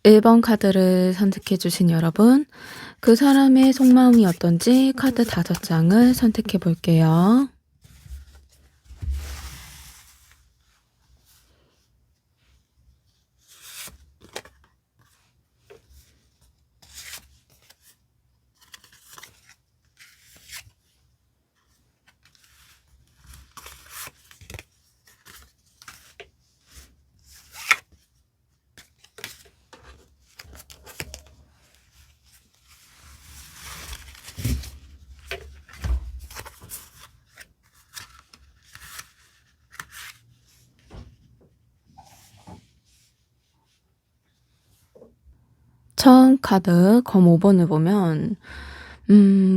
1번 카드를 선택해 주신 여러분, 그 사람의 속마음이 어떤지 카드 5장을 선택해 볼게요. 처음 카드 검 5번을 보면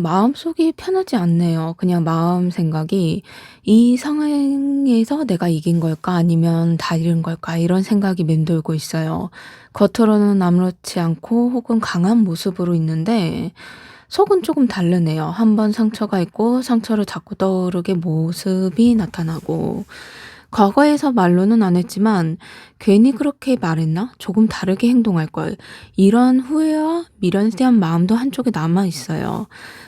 마음속이 편하지 않네요. 그냥 마음 생각이 '이 상황에서 내가 이긴 걸까? 아니면 다 잃은 걸까?' 이런 생각이 맴돌고 있어요. 겉으로는 아무렇지 않고 혹은 강한 모습으로 있는데 속은 조금 다르네요. 한 번 상처가 있고 상처를 자꾸 떠오르게 모습이 나타나고 과거에서 말로는 안 했지만 '괜히 그렇게 말했나? 조금 다르게 행동할 걸.' 이런 후회와 미련에 대한 마음도 한쪽에 남아 있어요.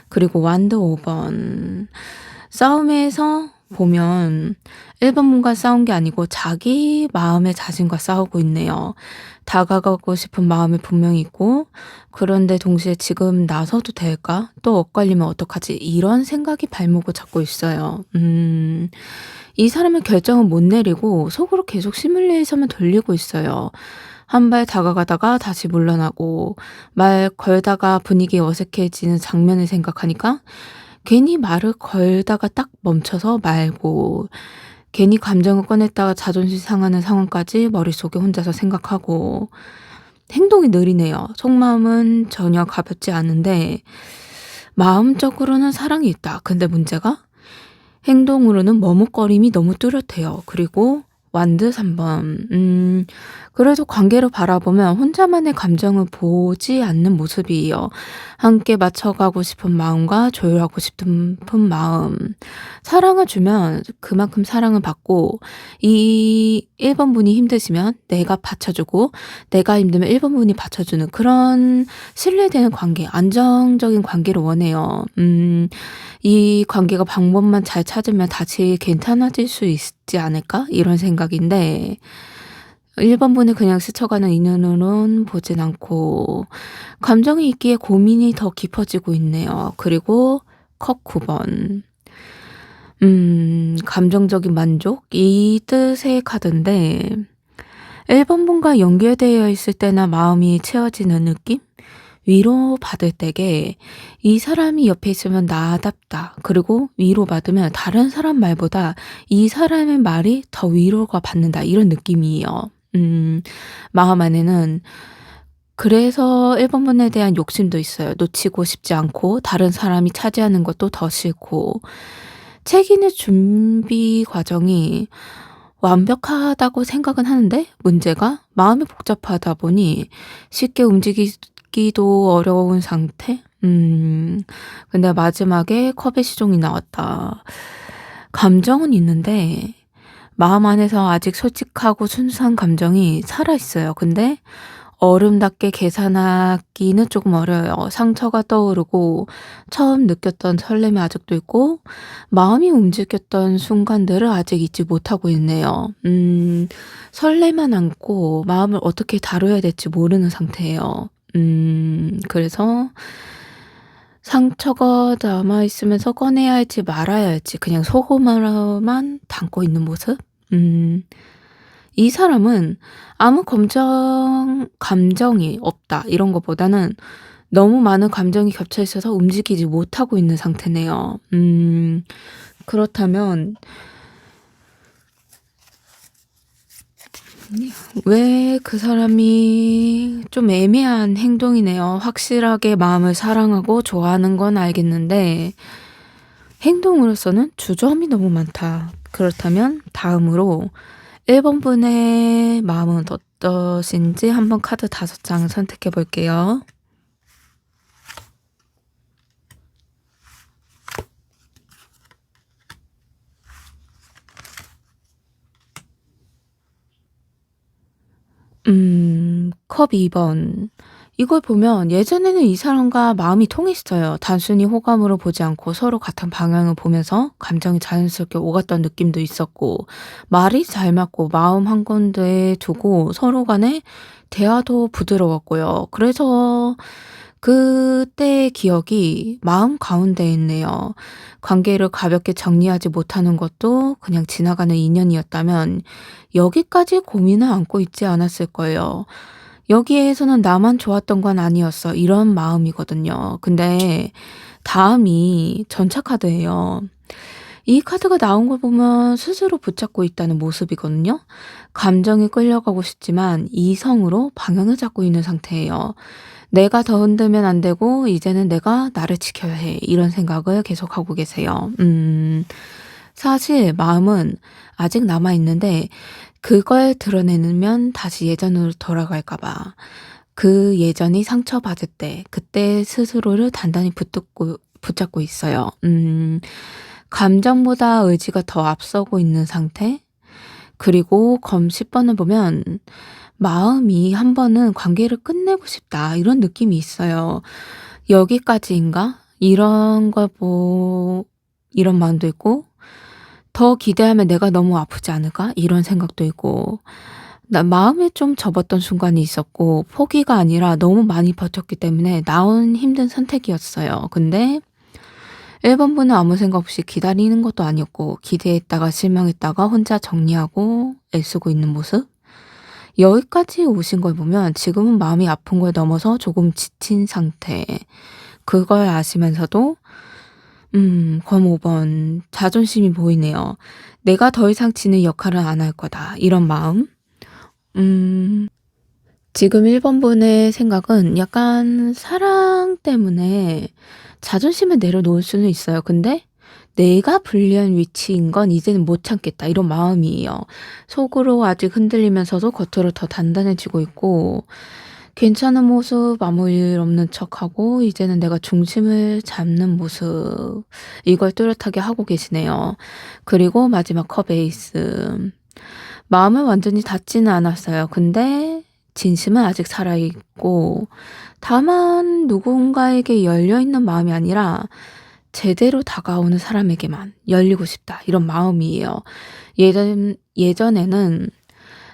그리고 완드 5 번. 싸움에서 보면 1 번분과 싸운 게 아니고 자기 마음의 자신과 싸우고 있네요. 다가가고 싶은 마음이 분명히 있고 그런데 동시에 '지금 나서도 될까? 또 엇갈리면 어떡하지?' 이런 생각이 발목을 잡고 있어요. 이 사람은 결정을 못 내리고 속으로 계속 시뮬레이션을 돌리고 있어요. 한 발 다가가다가 다시 물러나고 말 걸다가 분위기 어색해지는 장면을 생각하니까 괜히 말을 걸다가 딱 멈춰서 말고 괜히 감정을 꺼냈다가 자존심 상하는 상황까지 머릿속에 혼자서 생각하고 행동이 느리네요. 속마음은 전혀 가볍지 않은데 마음적으로는 사랑이 있다. 근데 문제가 행동으로는 머뭇거림이 너무 뚜렷해요. 그리고 완드 3 번. 그래도 관계를 바라보면 혼자만의 감정을 보지 않는 모습이에요. 함께 맞춰가고 싶은 마음과 조율하고 싶은 마음. 사랑을 주면 그만큼 사랑을 받고 이 1 번 분이 힘드시면 내가 받쳐주고 내가 힘들면 1번 분이 받쳐주는 그런 신뢰되는 관계, 안정적인 관계를 원해요. 이 관계가 방법만 잘 찾으면 다시 괜찮아질 수 있지 않을까? 이런 생각인데 1 번분을 그냥 스쳐가는 인연으로는 보진 않고 감정이 있기에 고민이 더 깊어지고 있네요. 그리고 컵 9 번. 감정적인 만족 이 뜻의 카드인데 1 번분과 연결되어 있을 때나 마음이 채워지는 느낌? 위로받을 때게 '이 사람이 옆에 있으면 나답다.' 그리고 위로받으면 '다른 사람 말보다 이 사람의 말이 더 위로가 받는다.' 이런 느낌이에요. 마음 안에는 그래서 1 번분에 대한 욕심도 있어요. 놓치고 싶지 않고 다른 사람이 차지하는 것도 더 싫고 책 읽는 준비 과정이 완벽하다고 생각은 하는데 문제가 마음이 복잡하다 보니 쉽게 움직이기도 어려운 상태? 근데 마지막에 컵의 시종이 나왔다. 감정은 있는데 마음 안에서 아직 솔직하고 순수한 감정이 살아 있어요. 근데 얼음답게 계산하기는 조금 어려워요. 상처가 떠오르고 처음 느꼈던 설렘이 아직도 있고 마음이 움직였던 순간들을 아직 잊지 못하고 있네요. 설레만 안고 마음을 어떻게 다뤄야 될지 모르는 상태예요. 그래서 상처가 남아 있으면서 꺼내야 할지 말아야 할지 그냥 속으로만 담고 있는 모습? 음. 이 사람은 아무 감정이 없다 이런 것보다는 너무 많은 감정이 겹쳐 있어서 움직이지 못하고 있는 상태네요. 그렇다면 왜 그 사람이 좀 애매한 행동이네요. 확실하게 마음을 사랑하고 좋아하는 건 알겠는데 행동으로서는 주저함이 너무 많다. 그렇다면 다음으로 1 번분의 마음은 어떠신지 한번 카드 5장 선택해 볼게요. 컵 2 번. 이걸 보면 예전에는 이 사람과 마음이 통했어요. 단순히 호감으로 보지 않고 서로 같은 방향을 보면서 감정이 자연스럽게 오갔던 느낌도 있었고, 말이 잘 맞고 마음 한 군데에 두고 서로 간에 대화도 부드러웠고요. 그래서 그때의 기억이 마음 가운데에 있네요. 관계를 가볍게 정리하지 못하는 것도 그냥 지나가는 인연이었다면 여기까지 고민을 안고 있지 않았을 거예요. 여기에서는 나만 좋았던 건 아니었어. 이런 마음이거든요. 근데 다음이 전차 카드예요. 이 카드가 나온 걸 보면 스스로 붙잡고 있다는 모습이거든요. 감정이 끌려가고 싶지만 이성으로 방향을 잡고 있는 상태예요. 내가 더 흔들면 안 되고 이제는 내가 나를 지켜야 해. 이런 생각을 계속하고 계세요. 사실 마음은 아직 남아 있는데 그걸 드러내면 다시 예전으로 돌아갈까 봐. 그 예전이 상처받을 때 그때 스스로를 단단히 붙잡고 있어요. 감정보다 의지가 더 앞서고 있는 상태? 그리고 검 10번을 보면 마음이 한 번은 관계를 끝내고 싶다. 이런 느낌이 있어요. 여기까지인가? 이런 마음도 있고, 더 기대하면 내가 너무 아프지 않을까? 이런 생각도 있고, 나 마음에 좀 접었던 순간이 있었고, 포기가 아니라 너무 많이 버텼기 때문에 나온 힘든 선택이었어요. 근데 1번 분은 아무 생각 없이 기다리는 것도 아니었고, 기대했다가 실망했다가 혼자 정리하고 애쓰고 있는 모습? 여기까지 오신 걸 보면 지금은 마음이 아픈 걸 넘어서 조금 지친 상태. 그걸 아시면서도 검 5번 자존심이 보이네요. 내가 더 이상 지는 역할은 안 할 거다. 이런 마음. 음 지금 1번 분의 생각은 약간 사랑 때문에 자존심을 내려놓을 수는 있어요. 근데 내가 불리한 위치인 건 이제는 못 참겠다. 이런 마음이에요. 속으로 아직 흔들리면서도 겉으로 더 단단해지고 있고, 괜찮은 모습, 아무 일 없는 척하고, 이제는 내가 중심을 잡는 모습. 이걸 뚜렷하게 하고 계시네요. 그리고 마지막 컵 에이스. 마음은 완전히 닫지는 않았어요. 근데 진심은 아직 살아있고, 다만 누군가에게 열려있는 마음이 아니라 제대로 다가오는 사람에게만 열리고 싶다. 이런 마음이에요. 예전에는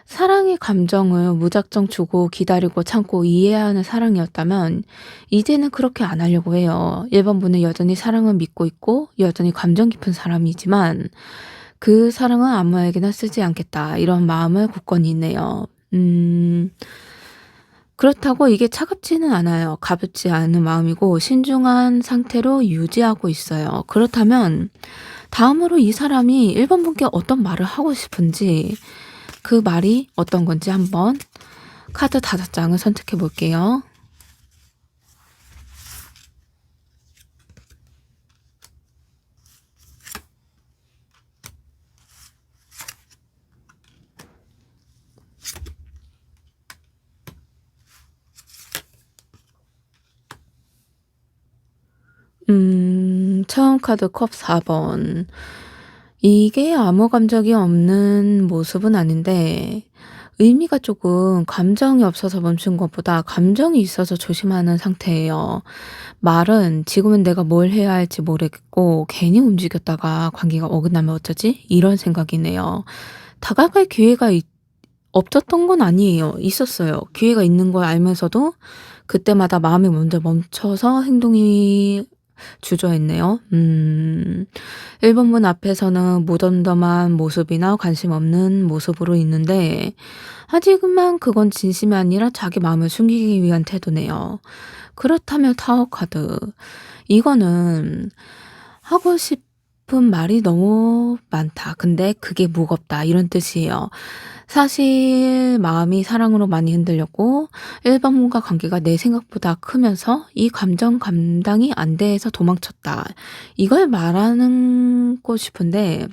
사랑의 감정을 무작정 주고 기다리고 참고 이해하는 사랑이었다면 이제는 그렇게 안 하려고 해요. 1번 분은 여전히 사랑을 믿고 있고 여전히 감정 깊은 사람이지만 그 사랑은 아무에게나 쓰지 않겠다. 이런 마음을 굳건히 있네요. 그렇다고 이게 차갑지는 않아요. 가볍지 않은 마음이고 신중한 상태로 유지하고 있어요. 그렇다면 다음으로 이 사람이 1번 분께 어떤 말을 하고 싶은지 그 말이 어떤 건지 한번 카드 5장을 선택해 볼게요. 처음 카드 컵 4번. 이게 아무 감정이 없는 모습은 아닌데 의미가 조금 감정이 없어서 멈춘 것보다 감정이 있어서 조심하는 상태예요. 말은 지금은 내가 뭘 해야 할지 모르겠고 괜히 움직였다가 관계가 어긋나면 어쩌지? 이런 생각이네요. 다가갈 기회가 없었던 건 아니에요. 있었어요. 기회가 있는 걸 알면서도 그때마다 마음이 먼저 멈춰서 행동이 주저했네요. 1번 문 앞에서는 무덤덤한 모습이나 관심 없는 모습으로 있는데 하지만 그건 진심이 아니라 자기 마음을 숨기기 위한 태도네요. 그렇다면 타워 카드. 이거는 하고 싶은 말이 너무 많다. 근데 그게 무겁다. 이런 뜻이에요. 사실 마음이 사랑으로 많이 흔들렸고 1번 분과 관계가 내 생각보다 크면서 이 감정 감당이 안 돼서 도망쳤다. 이걸 말하고 싶은데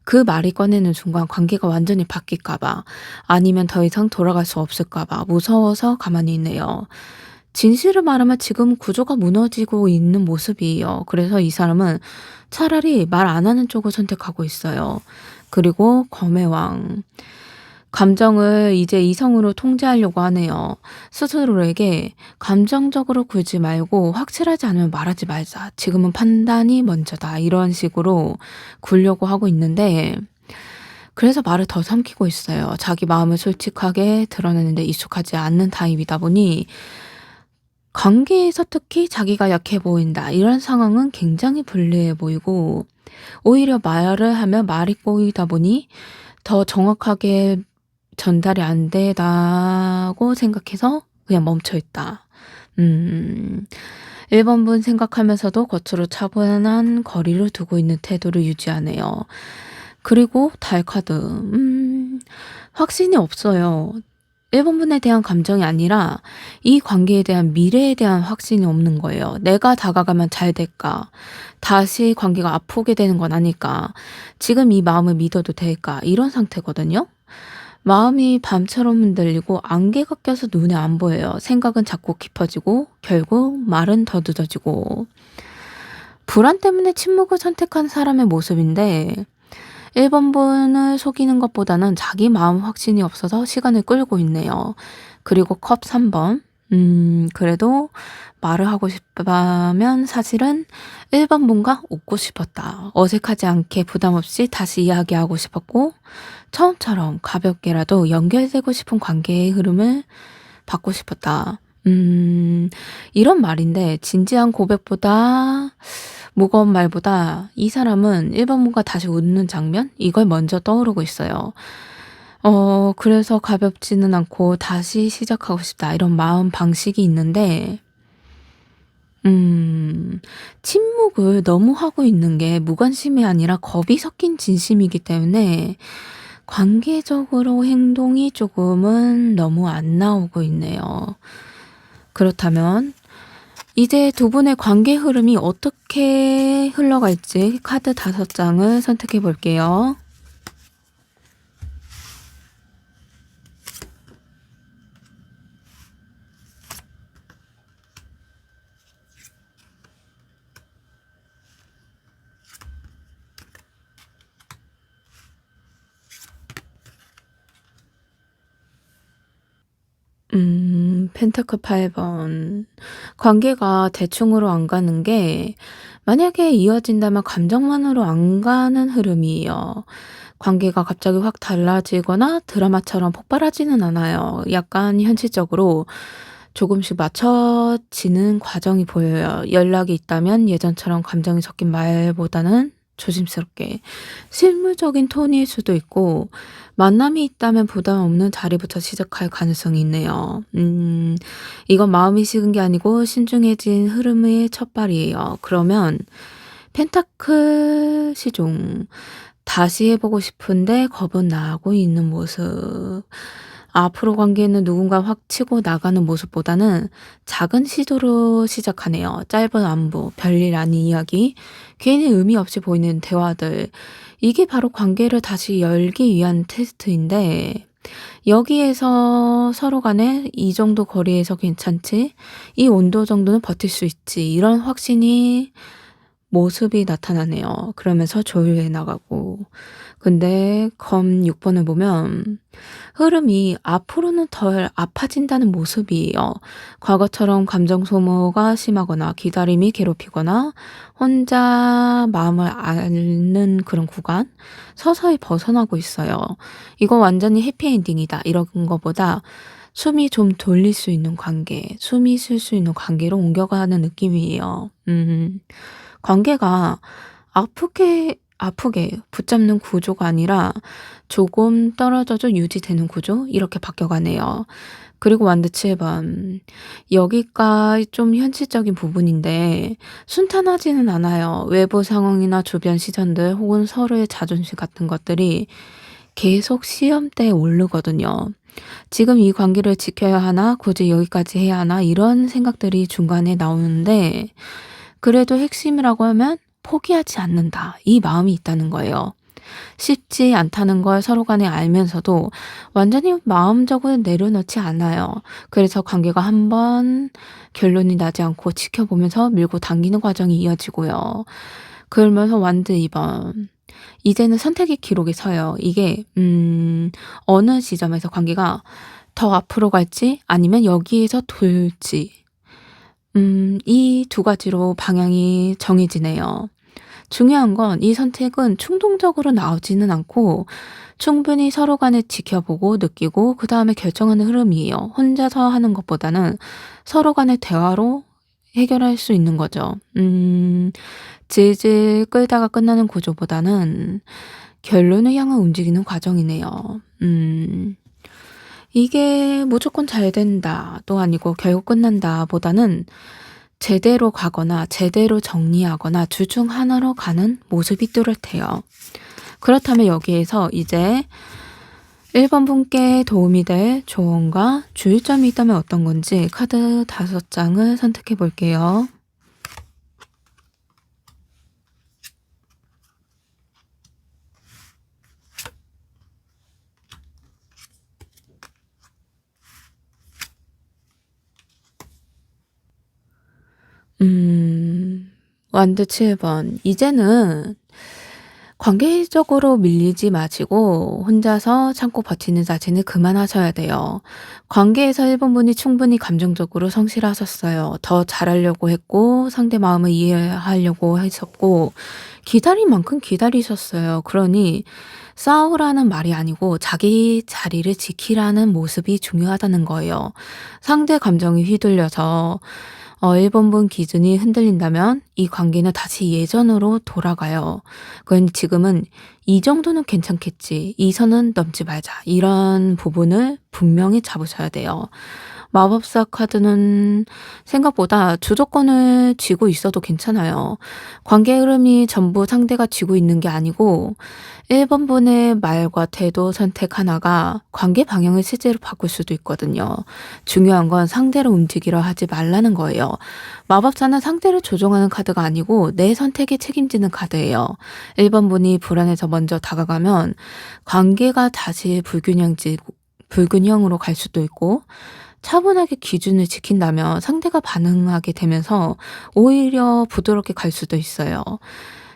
그 말이 꺼내는 순간 관계가 완전히 바뀔까 봐 아니면 더 이상 돌아갈 수 없을까 봐 무서워서 가만히 있네요. 진실을 말하면 지금 구조가 무너지고 있는 모습이에요. 그래서 이 사람은 차라리 말 안 하는 쪽을 선택하고 있어요. 그리고 검의 왕. 감정을 이제 이성으로 통제하려고 하네요. 스스로에게 감정적으로 굴지 말고 확실하지 않으면 말하지 말자. 지금은 판단이 먼저다. 이런 식으로 굴려고 하고 있는데 그래서 말을 더 삼키고 있어요. 자기 마음을 솔직하게 드러내는데 익숙하지 않는 타입이다 보니 관계에서 특히 자기가 약해 보인다. 이런 상황은 굉장히 불리해 보이고 오히려 말을 하면 말이 꼬이다 보니 더 정확하게 전달이 안 되다고 생각해서 그냥 멈춰 있다. 음. 1번분 생각하면서도 겉으로 차분한 거리를 두고 있는 태도를 유지하네요. 그리고 달 카드. 확신이 없어요. 1번분에 대한 감정이 아니라 이 관계에 대한 미래에 대한 확신이 없는 거예요. 내가 다가가면 잘 될까? 다시 관계가 아프게 되는 건 아닐까? 지금 이 마음을 믿어도 될까? 이런 상태거든요. 마음이 밤처럼 흔들리고 안개가 껴서 눈에 안 보여요. 생각은 자꾸 깊어지고 결국 말은 더 늦어지고 불안 때문에 침묵을 선택한 사람의 모습인데 1번분을 속이는 것보다는 자기 마음 확신이 없어서 시간을 끌고 있네요. 그리고 컵 3번. 그래도 말을 하고 싶다면 사실은 1번분과 웃고 싶었다. 어색하지 않게 부담 없이 다시 이야기하고 싶었고 처음처럼 가볍게라도 연결되고 싶은 관계의 흐름을 받고 싶었다. 이런 말인데 진지한 고백보다 무거운 말보다 이 사람은 1번분과 다시 웃는 장면? 이걸 먼저 떠오르고 있어요. 그래서 가볍지는 않고 다시 시작하고 싶다. 이런 마음 방식이 있는데, 침묵을 너무 하고 있는 게 무관심이 아니라 겁이 섞인 진심이기 때문에 관계적으로 행동이 조금은 너무 안 나오고 있네요. 그렇다면 이제 두 분의 관계 흐름이 어떻게 흘러갈지 카드 5장을 선택해 볼게요. 펜타클 8번. 관계가 대충으로 안 가는 게 만약에 이어진다면 감정만으로 안 가는 흐름이에요. 관계가 갑자기 확 달라지거나 드라마처럼 폭발하지는 않아요. 약간 현실적으로 조금씩 맞춰지는 과정이 보여요. 연락이 있다면 예전처럼 감정이 섞인 말보다는 조심스럽게 실무적인 톤일 수도 있고 만남이 있다면 부담 없는 자리부터 시작할 가능성이 있네요. 이건 마음이 식은 게 아니고 신중해진 흐름의 첫발이에요. 그러면 펜타클 시종 다시 해보고 싶은데 겁은 나고 있는 모습. 앞으로 관계는 누군가 확 치고 나가는 모습보다는 작은 시도로 시작하네요. 짧은 안부, 별일 아닌 이야기, 괜히 의미 없이 보이는 대화들. 이게 바로 관계를 다시 열기 위한 테스트인데, 여기에서 서로 간에 이 정도 거리에서 괜찮지? 이 온도 정도는 버틸 수 있지. 이런 확신이 모습이 나타나네요. 그러면서 조율해 나가고. 근데 검 6번을 보면 흐름이 앞으로는 덜 아파진다는 모습이에요. 과거처럼 감정 소모가 심하거나 기다림이 괴롭히거나 혼자 마음을 앓는 그런 구간 서서히 벗어나고 있어요. 이거 완전히 해피엔딩이다. 이런 거보다 숨이 좀 돌릴 수 있는 관계, 숨이 쉴 수 있는 관계로 옮겨가는 느낌이에요. 관계가 아프게 붙잡는 구조가 아니라 조금 떨어져도 유지되는 구조? 이렇게 바뀌어가네요. 그리고 완드 7번. 여기가 좀 현실적인 부분인데 순탄하지는 않아요. 외부 상황이나 주변 시선들 혹은 서로의 자존심 같은 것들이 계속 시험대에 오르거든요. 지금 이 관계를 지켜야 하나? 굳이 여기까지 해야 하나? 이런 생각들이 중간에 나오는데 그래도 핵심이라고 하면 포기하지 않는다. 이 마음이 있다는 거예요. 쉽지 않다는 걸 서로 간에 알면서도 완전히 마음적으로 내려놓지 않아요. 그래서 관계가 한번 결론이 나지 않고 지켜보면서 밀고 당기는 과정이 이어지고요. 그러면서 완드 2번. 이제는 선택의 기록에 서요. 이게 어느 지점에서 관계가 더 앞으로 갈지 아니면 여기에서 돌지 이 두 가지로 방향이 정해지네요. 중요한 건 이 선택은 충동적으로 나오지는 않고 충분히 서로 간에 지켜보고 느끼고 그다음에 결정하는 흐름이에요. 혼자서 하는 것보다는 서로 간의 대화로 해결할 수 있는 거죠. 질질 끌다가 끝나는 구조보다는 결론을 향해 움직이는 과정이네요. 이게 무조건 잘 된다도 아니고 결국 끝난다 보다는 제대로 가거나 제대로 정리하거나 둘 중 하나로 가는 모습이 뚜렷해요. 그렇다면 여기에서 이제 1번 분께 도움이 될 조언과 주의점이 있다면 어떤 건지 카드 5장을 선택해 볼게요. 완드 7번. 이제는 관계적으로 밀리지 마시고 혼자서 참고 버티는 자신을 그만하셔야 돼요. 관계에서 1번 분이 충분히 감정적으로 성실하셨어요. 더 잘하려고 했고 상대 마음을 이해하려고 했었고 기다린 만큼 기다리셨어요. 그러니 싸우라는 말이 아니고 자기 자리를 지키라는 모습이 중요하다는 거예요. 상대 감정이 휘둘려서 1번 분 기준이 흔들린다면 이 관계는 다시 예전으로 돌아가요. 그건 지금은 이 정도는 괜찮겠지. 이 선은 넘지 말자. 이런 부분을 분명히 잡으셔야 돼요. 마법사 카드는 생각보다 주도권을 쥐고 있어도 괜찮아요. 관계 흐름이 전부 상대가 쥐고 있는 게 아니고 1번 분의 말과 태도 선택 하나가 관계 방향을 실제로 바꿀 수도 있거든요. 중요한 건 상대를 움직이려 하지 말라는 거예요. 마법사는 상대를 조종하는 카드가 아니고 내 선택에 책임지는 카드예요. 1번 분이 불안해서 먼저 다가가면 관계가 다시 불균형으로 갈 수도 있고 차분하게 기준을 지킨다면 상대가 반응하게 되면서 오히려 부드럽게 갈 수도 있어요.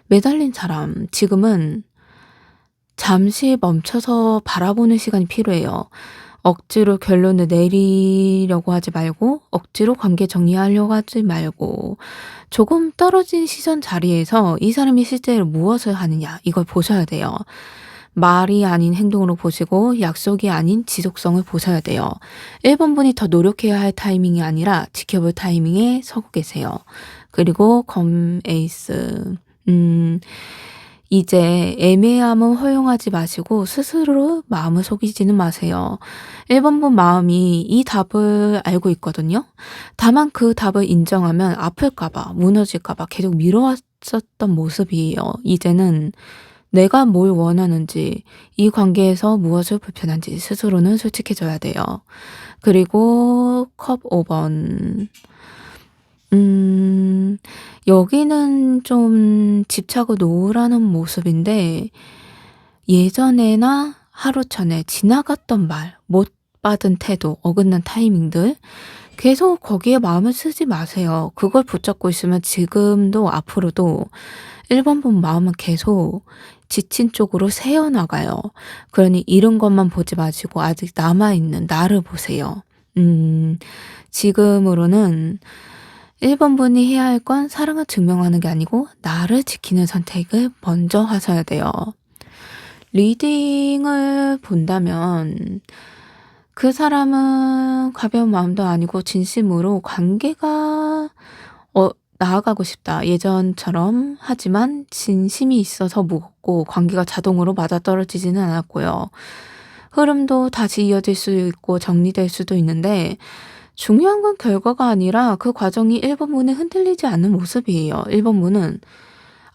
매달린 사람, 지금은 잠시 멈춰서 바라보는 시간이 필요해요. 억지로 결론을 내리려고 하지 말고 억지로 관계 정리하려고 하지 말고 조금 떨어진 시선 자리에서 이 사람이 실제로 무엇을 하느냐 이걸 보셔야 돼요. 말이 아닌 행동으로 보시고 약속이 아닌 지속성을 보셔야 돼요. 1번 분이 더 노력해야 할 타이밍이 아니라 지켜볼 타이밍에 서고 계세요. 그리고 검 에이스 이제 애매함은 허용하지 마시고 스스로 마음을 속이지는 마세요. 1번 분 마음이 이 답을 알고 있거든요. 다만 그 답을 인정하면 아플까봐 무너질까봐 계속 미뤄왔었던 모습이에요. 이제는 내가 뭘 원하는지 이 관계에서 무엇을 불편한지 스스로는 솔직해져야 돼요. 그리고 컵 5번 여기는 좀 집착을 놓으라는 모습인데 예전에나 하루 전에 지나갔던 말, 못 받은 태도, 어긋난 타이밍들 계속 거기에 마음을 쓰지 마세요. 그걸 붙잡고 있으면 지금도 앞으로도 1번 분 마음은 계속 지친 쪽으로 새어나가요. 그러니 이런 것만 보지 마시고 아직 남아있는 나를 보세요. 지금으로는 1번 분이 해야 할 건 사랑을 증명하는 게 아니고 나를 지키는 선택을 먼저 하셔야 돼요. 리딩을 본다면 그 사람은 가벼운 마음도 아니고 진심으로 관계가 나아가고 싶다. 예전처럼 하지만 진심이 있어서 무겁고 관계가 자동으로 맞아떨어지지는 않았고요. 흐름도 다시 이어질 수 있고 정리될 수도 있는데 중요한 건 결과가 아니라 그 과정이 1번 분에 흔들리지 않는 모습이에요. 1번 분은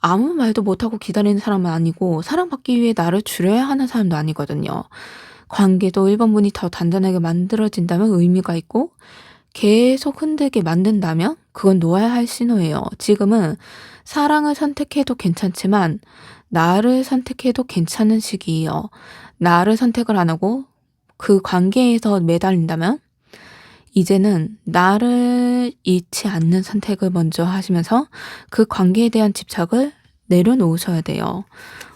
아무 말도 못하고 기다리는 사람은 아니고 사랑받기 위해 나를 줄여야 하는 사람도 아니거든요. 관계도 1번 분이 더 단단하게 만들어진다면 의미가 있고 계속 흔들게 만든다면 그건 놓아야 할 신호예요. 지금은 사랑을 선택해도 괜찮지만 나를 선택해도 괜찮은 시기예요. 나를 선택을 안 하고 그 관계에서 매달린다면 이제는 나를 잃지 않는 선택을 먼저 하시면서 그 관계에 대한 집착을 내려놓으셔야 돼요.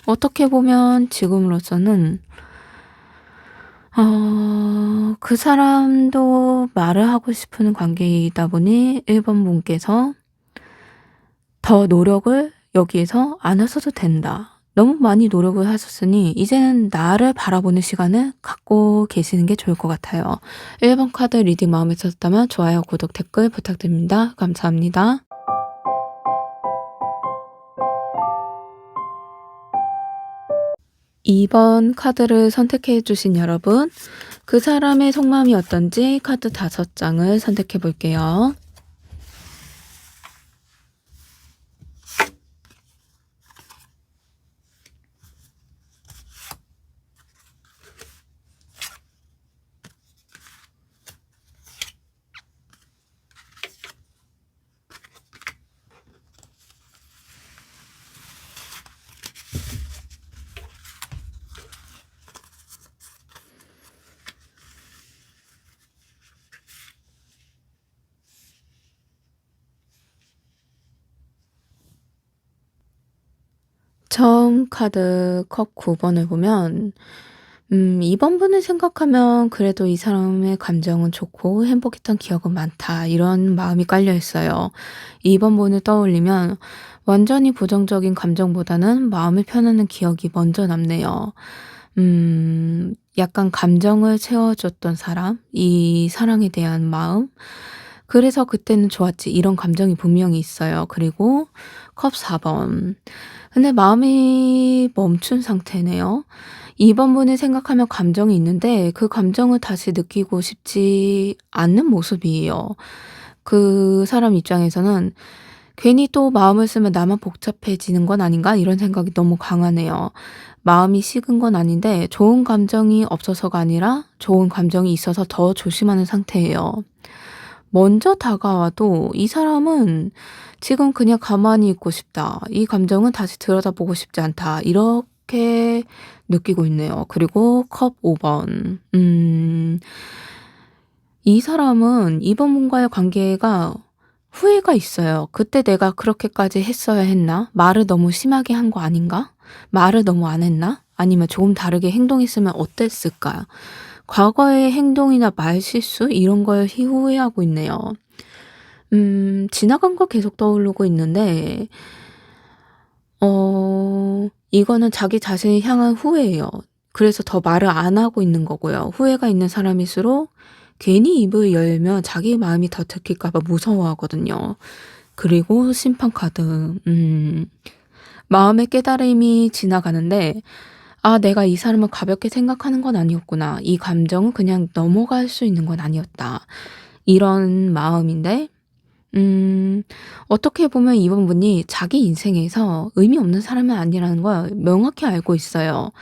어떻게 보면 지금으로서는 그 사람도 말을 하고 싶은 관계이다 보니 1번 분께서 "더 노력을 여기에서 안 하셔도 된다. 너무 많이 노력을 하셨으니 이제는 나를 바라보는 시간을 갖고 계시는 게 좋을 것 같아요." 1번 카드 리딩 마음에 드셨다면 좋아요, 구독, 댓글 부탁드립니다. 감사합니다. 2번 카드를 선택해 주신 여러분, 그 사람의 속마음이 어떤지 카드 5장을 선택해 볼게요. 처음 카드 컵 9 번을 보면 2번 분을 생각하면 그래도 '이 사람의 감정은 좋고 행복했던 기억은 많다.' 이런 마음이 깔려 있어요. 2번 분을 떠올리면 완전히 부정적인 감정보다는 마음을 편하는 기억이 먼저 남네요. 약간 감정을 채워줬던 사람, 이 사랑에 대한 마음, 그래서 그때는 좋았지, 이런 감정이 분명히 있어요. 그리고 컵 4 번. 근데 마음이 멈춘 상태네요. 2번 분을 생각하면 감정이 있는데 그 감정을 다시 느끼고 싶지 않는 모습이에요. 그 사람 입장에서는 '괜히 또 마음을 쓰면 나만 복잡해지는 건 아닌가?' 이런 생각이 너무 강하네요. 마음이 식은 건 아닌데 좋은 감정이 없어서가 아니라 좋은 감정이 있어서 더 조심하는 상태예요. 먼저 다가와도 이 사람은 지금 그냥 가만히 있고 싶다, 이 감정은 다시 들여다보고 싶지 않다, 이렇게 느끼고 있네요. 그리고 컵 5 번. 이 사람은 이번 분과의 관계가 후회가 있어요. '그때 내가 그렇게까지 했어야 했나? 말을 너무 심하게 한 거 아닌가? 말을 너무 안 했나? 아니면 조금 다르게 행동했으면 어땠을까?' 과거의 행동이나 말실수 이런 걸 후회하고 있네요. 지나간 거 계속 떠오르고 있는데 이거는 자기 자신을 향한 후회예요. 그래서 더 말을 안 하고 있는 거고요. 후회가 있는 사람일수록 괜히 입을 열면 자기 마음이 더 들킬까 봐 무서워하거든요. 그리고 심판 카드. 마음의 깨달음이 지나가는데 '아, 내가 이 사람을 가볍게 생각하는 건 아니었구나. 이 감정은 그냥 넘어갈 수 있는 건 아니었다.' 이런 마음인데 어떻게 보면 이번 분이 자기 인생에서 의미 없는 사람은 아니라는 걸 명확히 알고 있어요.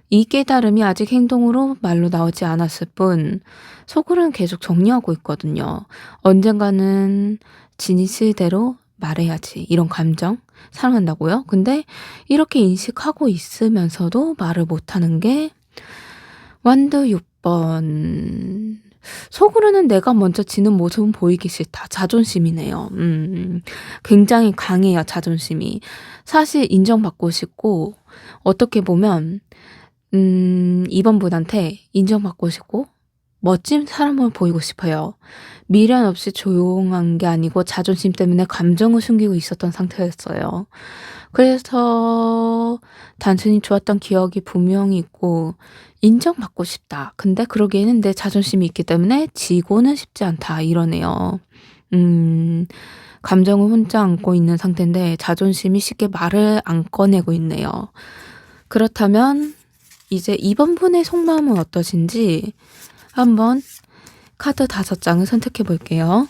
이 깨달음이 아직 행동으로 말로 나오지 않았을 뿐 속으로는 계속 정리하고 있거든요. 언젠가는 진실대로 말해야지, 이런 감정, 사랑한다고요? 근데 이렇게 인식하고 있으면서도 말을 못하는 게 완드 6 번. 속으로는 내가 먼저 지는 모습은 보이기 싫다. 자존심이네요. 굉장히 강해요, 자존심이. 사실 인정받고 싶고, 어떻게 보면 이번 분한테 인정받고 싶고 멋진 사람을 보이고 싶어요. 미련 없이 조용한 게 아니고 자존심 때문에 감정을 숨기고 있었던 상태였어요. 그래서 단순히 좋았던 기억이 분명히 있고 '인정받고 싶다. 근데 그러기에는 내 자존심이 있기 때문에 지고는 싶지 않다.' 이러네요. 음 감정을 혼자 안고 있는 상태인데 자존심이 쉽게 말을 안 꺼내고 있네요. 그렇다면 이제 이번 분의 속마음은 어떠신지 한번 카드 5장을 선택해 볼게요.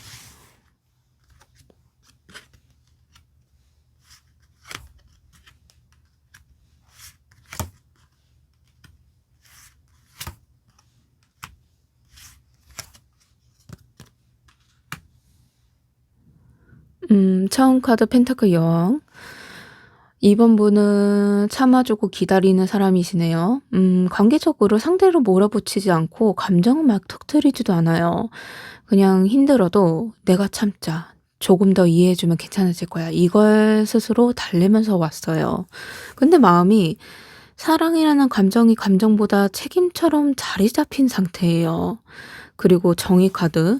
처음 카드 펜타클 여왕. 이번 분은 참아주고 기다리는 사람이시네요. 관계적으로 상대를 몰아붙이지 않고 감정을 막 터뜨리지도 않아요. 그냥 힘들어도 '내가 참자. 조금 더 이해해 주면 괜찮아질 거야. 이걸 스스로 달래면서 왔어요. 근데 마음이 사랑이라는 감정이 감정보다 책임처럼 자리 잡힌 상태예요. 그리고 정의 카드.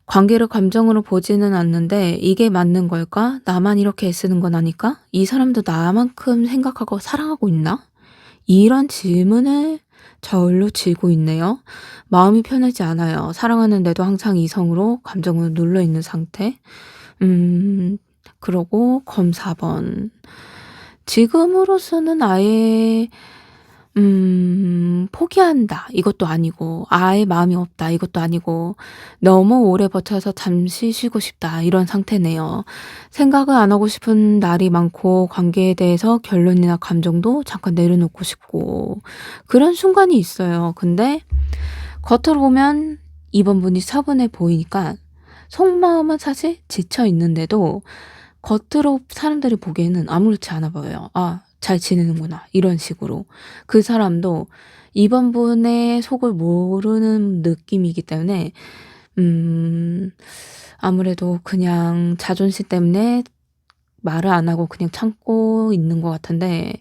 관계를 감정으로 보지는 않는데 '이게 맞는 걸까? 나만 이렇게 애쓰는 건 아닐까? 이 사람도 나만큼 생각하고 사랑하고 있나?' 이런 질문을 저울로 쥐고 있네요. 마음이 편하지 않아요. 사랑하는데도 항상 이성으로 감정으로 눌러 있는 상태. 음 그러고 검 4 번. 지금으로서는 아예 '포기한다.' 이것도 아니고 '아예 마음이 없다.' 이것도 아니고 '너무 오래 버텨서 잠시 쉬고 싶다.' 이런 상태네요. 생각을 안 하고 싶은 날이 많고 관계에 대해서 결론이나 감정도 잠깐 내려놓고 싶고 그런 순간이 있어요. 근데 겉으로 보면 이번 분이 차분해 보이니까 속마음은 사실 지쳐 있는데도 겉으로 사람들이 보기에는 아무렇지 않아 보여요. '아 잘 지내는구나.' 이런 식으로. 그 사람도 이번 분의 속을 모르는 느낌이기 때문에 음 아무래도 그냥 자존심 때문에 말을 안 하고 그냥 참고 있는 것 같은데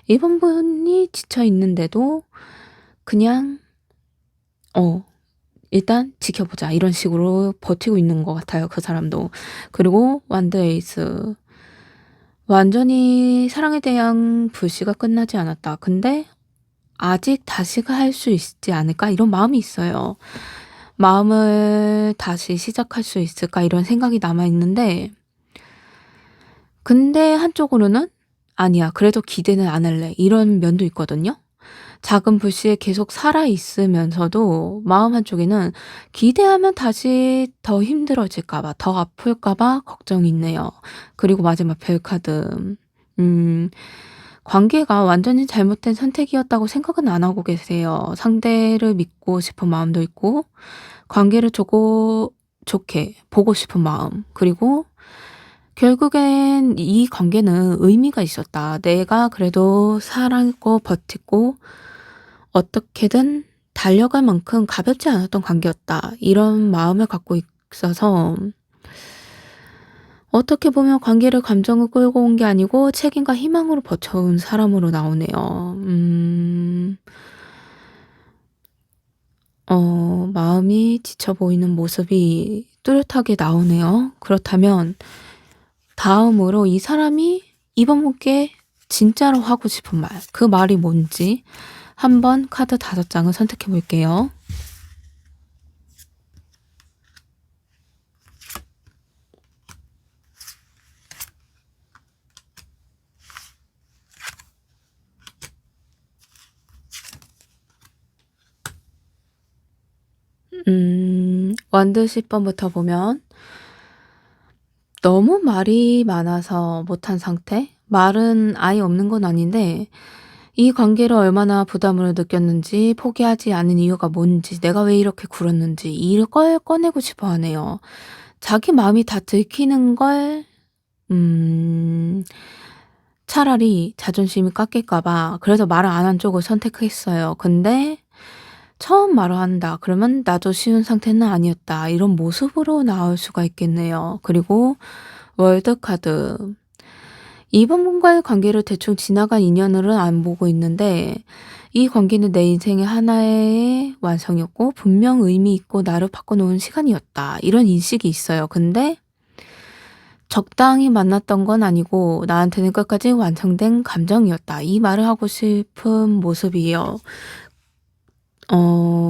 이번 분이 지쳐 있는데도 그냥 어 '일단 지켜보자.' 이런 식으로 버티고 있는 것 같아요, 그 사람도. 그리고 완드 에이스. 완전히 사랑에 대한 불씨가 끝나지 않았다. 근데 '아직 다시가 할 수 있지 않을까?' 이런 마음이 있어요. '마음을 다시 시작할 수 있을까?' 이런 생각이 남아 있는데 근데 한쪽으로는 '아니야. 그래도 기대는 안 할래.' 이런 면도 있거든요. 작은 불씨에 계속 살아 있으면서도 마음 한쪽에는 기대하면 다시 더 힘들어질까 봐, 더 아플까 봐 걱정이 있네요. 그리고 마지막 별 카드. 음 관계가 완전히 잘못된 선택이었다고 생각은 안 하고 계세요. 상대를 믿고 싶은 마음도 있고 관계를 좋게 보고 싶은 마음. 그리고 결국엔 '이 관계는 의미가 있었다. 내가 그래도 사랑했고 버티고 어떻게든 달려갈 만큼 가볍지 않았던 관계였다.' 이런 마음을 갖고 있어서 어떻게 보면 관계를 감정을 끌고 온 게 아니고 책임과 희망으로 버텨온 사람으로 나오네요. 마음이 지쳐 보이는 모습이 뚜렷하게 나오네요. 그렇다면 다음으로 이 사람이 이번 분께 진짜로 하고 싶은 말, 그 말이 뭔지 한번 카드 5장을 선택해 볼게요. 완드 10 번부터 보면 너무 말이 많아서 못한 상태? 말은 아예 없는 건 아닌데 이 관계를 얼마나 부담으로 느꼈는지, 포기하지 않은 이유가 뭔지, 내가 왜 이렇게 굴었는지 이걸 꺼내고 싶어 하네요. 자기 마음이 다 들키는 걸 음 차라리 자존심이 깎일까 봐 그래서 말을 안 한 쪽을 선택했어요. 근데 처음 말을 한다 그러면 '나도 쉬운 상태는 아니었다.' 이런 모습으로 나올 수가 있겠네요. 그리고 월드 카드. 이번 분과의 관계를 대충 지나간 인연으로는 안 보고 있는데 이 관계는 내 인생의 하나의 완성이었고 분명 의미 있고 나를 바꿔놓은 시간이었다. 이런 인식이 있어요. 근데 적당히 만났던 건 아니고 나한테는 끝까지 완성된 감정이었다. 이 말을 하고 싶은 모습이에요.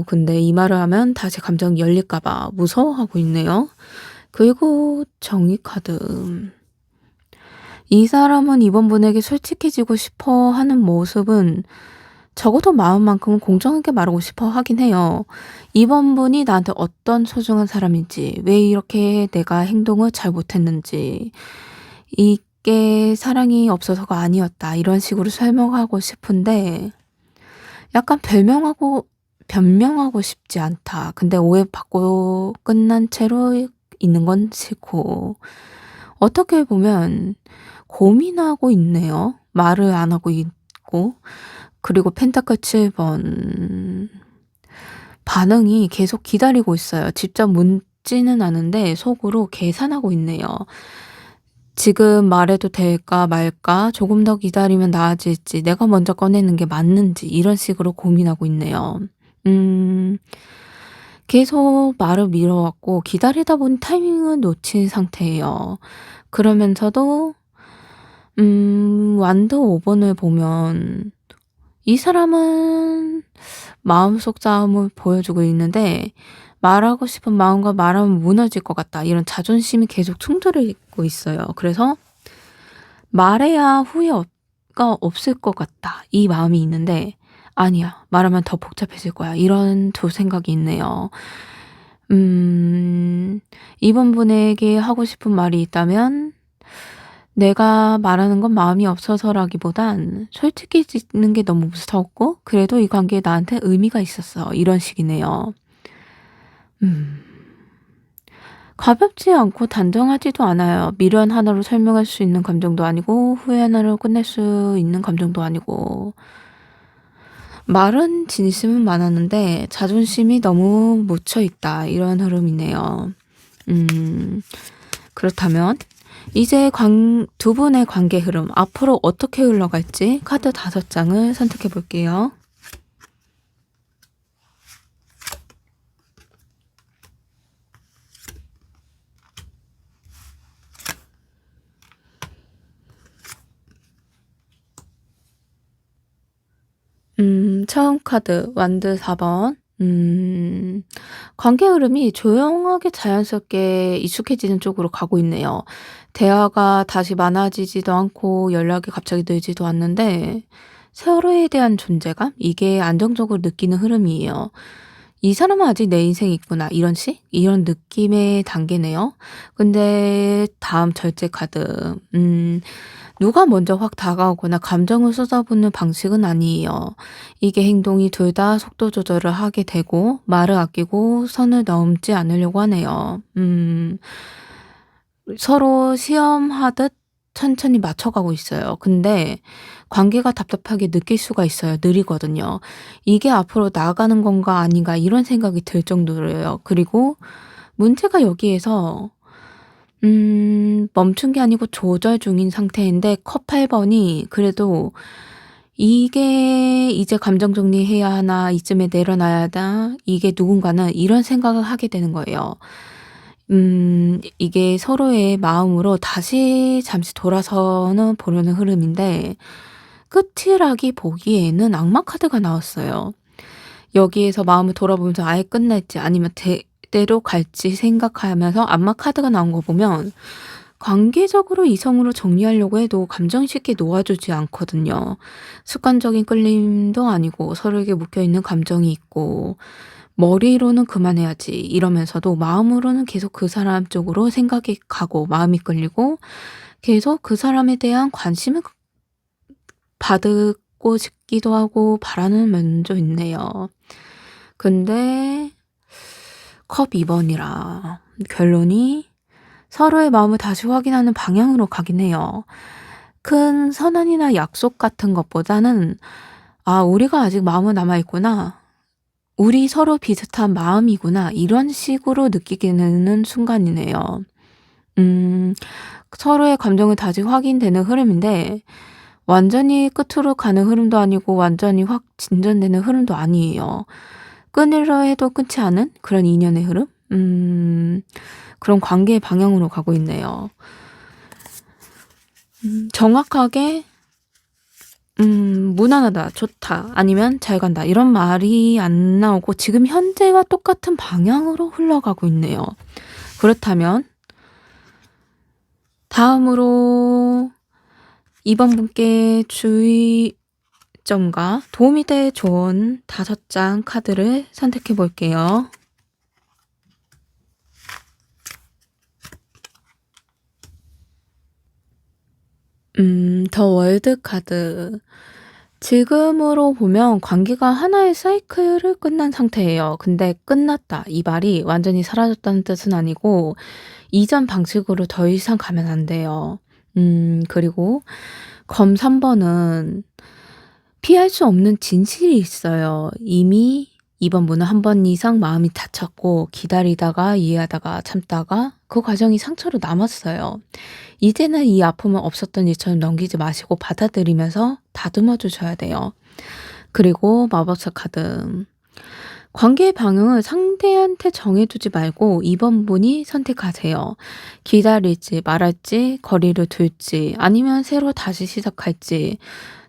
근데 이 말을 하면 다시 감정이 열릴까 봐 무서워하고 있네요. 그리고 정의 카드. 이 사람은 이번 분에게 솔직해지고 싶어 하는 모습은 적어도 마음만큼은 공정하게 말하고 싶어 하긴 해요. 이번 분이 나한테 어떤 소중한 사람인지, 왜 이렇게 내가 행동을 잘 못했는지, 이게 사랑이 없어서가 아니었다. 이런 식으로 설명하고 싶은데, 약간 변명하고 싶지 않다. 근데 오해받고 끝난 채로 있는 건 싫고, 어떻게 보면 고민하고 있네요. 말을 안 하고 있고. 그리고 펜타클 7 번. 반응이 계속 기다리고 있어요. 없지는 않은데 속으로 계산하고 있네요. 지금 말해도 될까 말까? 조금 더 기다리면 나아질지, 내가 먼저 꺼내는 게 맞는지 이런 식으로 고민하고 있네요. 음. 계속 말을 미뤄왔고 기다리다 보니 타이밍을 놓친 상태예요. 그러면서도 완드 5 번을 보면 이 사람은 마음속 싸움을 보여주고 있는데, 말하고 싶은 마음과 말하면 무너질 것 같다, 이런 자존심이 계속 충돌하고 있어요. 그래서 말해야 후회가 없을 것 같다, 이 마음이 있는데, 아니야, 말하면 더 복잡해질 거야, 이런 두 생각이 있네요. 이번 분에게 하고 싶은 말이 있다면, 내가 말하는 건 마음이 없어서라기보단 솔직해지는 게 너무 무섭고 그래도 이 관계에 나한테 의미가 있었어, 이런 식이네요. 음. 가볍지 않고 단정하지도 않아요. 미련 하나로 설명할 수 있는 감정도 아니고 후회 하나로 끝낼 수 있는 감정도 아니고, 말은 진심은 많았는데 자존심이 너무 묻혀 있다, 이런 흐름이네요. 음. 그렇다면 이제 두 분의 관계 흐름 앞으로 어떻게 흘러갈지 카드 5장을 선택해 볼게요. 처음 카드 완드 4번. 관계 흐름이 조용하게 자연스럽게 익숙해지는 쪽으로 가고 있네요. 대화가 다시 많아지지도 않고 연락이 갑자기 늘지도 않는데 서로에 대한 존재감? 이게 안정적으로 느끼는 흐름이에요. '이 사람은 아직 내 인생에 있구나.' 이런 느낌의 단계네요. 근데 다음 절제 카드. 누가 먼저 확 다가오거나 감정을 쏟아붓는 방식은 아니에요. 이게 행동이 둘 다 속도 조절을 하게 되고 말을 아끼고 선을 넘지 않으려고 하네요. 서로 시험하듯 천천히 맞춰가고 있어요. 근데 관계가 답답하게 느낄 수가 있어요. 느리거든요. '이게 앞으로 나아가는 건가 아닌가.' 이런 생각이 들 정도로요. 그리고 문제가 여기에서 멈춘 게 아니고 조절 중인 상태인데, 컵 8 번이 그래도 '이게 이제 감정 정리해야 하나. 이쯤에 내려놔야 하나. 이게 누군가는.' 이런 생각을 하게 되는 거예요. 이게 서로의 마음으로 다시 잠시 돌아서는 보려는 흐름인데, 끝이라기 보기에는 악마 카드가 나왔어요. 여기에서 마음을 돌아보면서 아예 끝낼지 아니면 대대로 갈지 생각하면서 악마 카드가 나온 거 보면 관계적으로 이성으로 정리하려고 해도 감정이 쉽게 놓아주지 않거든요. 습관적인 끌림도 아니고 서로에게 묶여있는 감정이 있고, 머리로는 그만해야지 이러면서도 마음으로는 계속 그 사람 쪽으로 생각이 가고 마음이 끌리고 계속 그 사람에 대한 관심을 받고 싶기도 하고 바라는 면도 있네요. 근데 컵 2번이라 결론이 서로의 마음을 다시 확인하는 방향으로 가긴 해요. 큰 선언이나 약속 같은 것보다는 '아, 우리가 아직 마음은 남아있구나. 우리 서로 비슷한 마음이구나.' 이런 식으로 느끼게 되는 순간이네요. 음 서로의 감정을 다시 확인되는 흐름인데, 완전히 끝으로 가는 흐름도 아니고 완전히 확 진전되는 흐름도 아니에요. 끊으려 해도 끊지 않은 그런 인연의 흐름? 그런 관계의 방향으로 가고 있네요. 정확하게 무난하다, 좋다, 아니면 잘 간다 이런 말이 안 나오고 지금 현재와 똑같은 방향으로 흘러가고 있네요. 그렇다면 다음으로 이번 분께 주의점과 도움이 될 조언 5장 카드를 선택해 볼게요. 더 월드 카드. 지금으로 보면 관계가 하나의 사이클을 끝난 상태예요. 근데 끝났다, 이 말이 완전히 사라졌다는 뜻은 아니고 이전 방식으로 더 이상 가면 안 돼요. 그리고 검 3번은 피할 수 없는 진실이 있어요. 이미 2번 분은 한 번 이상 마음이 다쳤고 기다리다가 이해하다가 참다가 그 과정이 상처로 남았어요. 이제는 이 아픔은 없었던 일처럼 넘기지 마시고 받아들이면서 다듬어 주셔야 돼요. 그리고 마법사 카드. 관계의 방향을 상대한테 정해두지 말고 2번 분이 선택하세요. 기다릴지 말할지 거리를 둘지 아니면 새로 다시 시작할지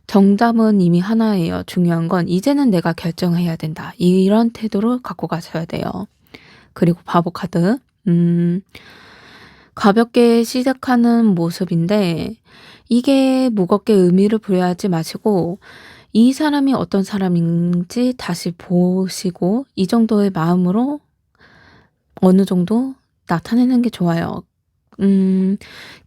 정답은 이미 하나예요. 중요한 건 이제는 내가 결정해야 된다. 이런 태도를 갖고 가셔야 돼요. 그리고 바보 카드. 가볍게 시작하는 모습인데 이게 무겁게 의미를 부여하지 마시고 이 사람이 어떤 사람인지 다시 보시고 이 정도의 마음으로 어느 정도 나타내는 게 좋아요.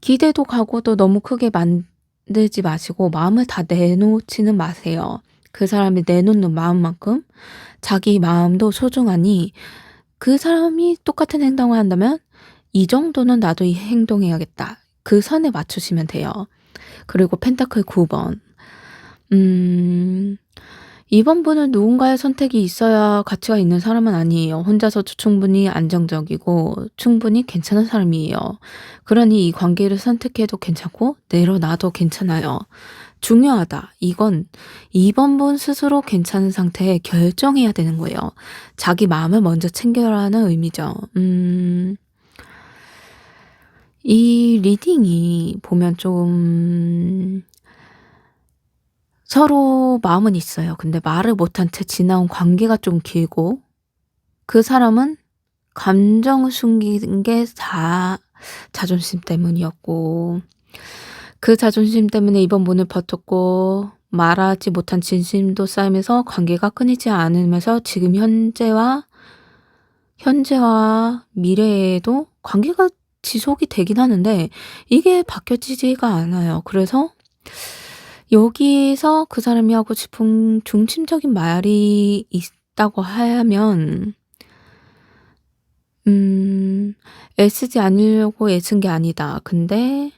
기대도 각오도 너무 크게 만들지 마시고 마음을 다 내놓지는 마세요. 그 사람이 내놓는 마음만큼 자기 마음도 소중하니 그 사람이 똑같은 행동을 한다면 이 정도는 나도 이 행동해야겠다. 그 선에 맞추시면 돼요. 그리고 펜타클 9번. 음, 2번 분은 누군가의 선택이 있어야 가치가 있는 사람은 아니에요. 혼자서도 충분히 안정적이고 충분히 괜찮은 사람이에요. 그러니 이 관계를 선택해도 괜찮고 내려놔도 괜찮아요. 중요하다. 이건 2번 분 스스로 괜찮은 상태에 결정해야 되는 거예요. 자기 마음을 먼저 챙겨라는 의미죠. 이 리딩이 보면 좀 서로 마음은 있어요. 근데 말을 못한 채 지나온 관계가 좀 길고 그 사람은 감정을 숨긴 게 다 자존심 때문이었고 그 자존심 때문에 이번 문을 버텼고 말하지 못한 진심도 쌓이면서 관계가 끊이지 않으면서 지금 현재와 미래에도 관계가 지속이 되긴 하는데 이게 바뀌어지지가 않아요. 그래서 여기서 그 사람이 하고 싶은 중심적인 말이 있다고 하면 애쓰지 않으려고 애쓴 게 아니다. 근데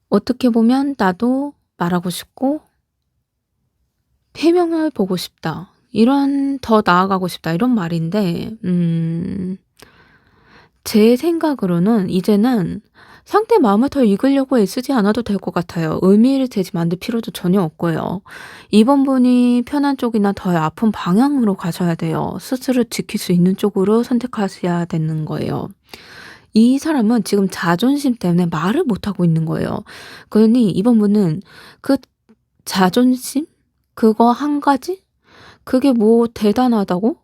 어떻게 보면 나도 말하고 싶고 해명을 보고 싶다. 이런 더 나아가고 싶다. 이런 말인데 제 생각으로는 이제는 상대 마음을 더 읽으려고 애쓰지 않아도 될 것 같아요. 의미를 재지 만들 필요도 전혀 없고요. 2번 분이 편한 쪽이나 더 아픈 방향으로 가셔야 돼요. 스스로 지킬 수 있는 쪽으로 선택하셔야 되는 거예요. 이 사람은 지금 자존심 때문에 말을 못하고 있는 거예요. 그러니 2번 분은 그 자존심? 그거 한 가지? 그게 뭐 대단하다고?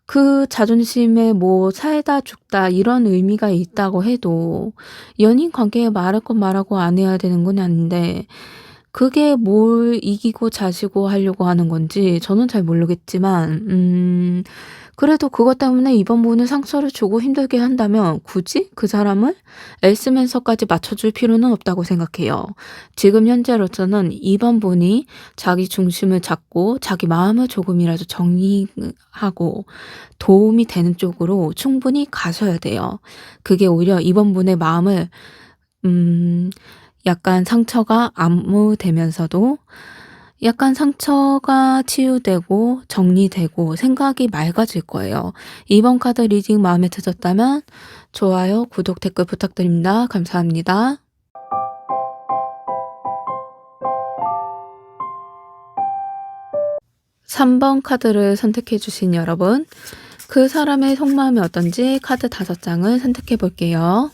그 자존심에 뭐 살다 죽다 이런 의미가 있다고 해도 연인 관계에 말할 건 말하고 안 해야 되는 건 아닌데 그게 뭘 이기고 자시고 하려고 하는 건지 저는 잘 모르겠지만 그래도 그것 때문에 이번 분은 상처를 주고 힘들게 한다면 굳이 그 사람을 애쓰면서까지 맞춰줄 필요는 없다고 생각해요. 지금 현재로서는 이번 분이 자기 중심을 잡고 자기 마음을 조금이라도 정리하고 도움이 되는 쪽으로 충분히 가셔야 돼요. 그게 오히려 이번 분의 마음을 약간 상처가 안무되면서도 약간 상처가 치유되고 정리되고 생각이 맑아질 거예요. 이번 카드 리딩 마음에 드셨다면 좋아요, 구독, 댓글 부탁드립니다. 감사합니다. 3번 카드를 선택해 주신 여러분, 그 사람의 속마음이 어떤지 카드 5장을 선택해 볼게요.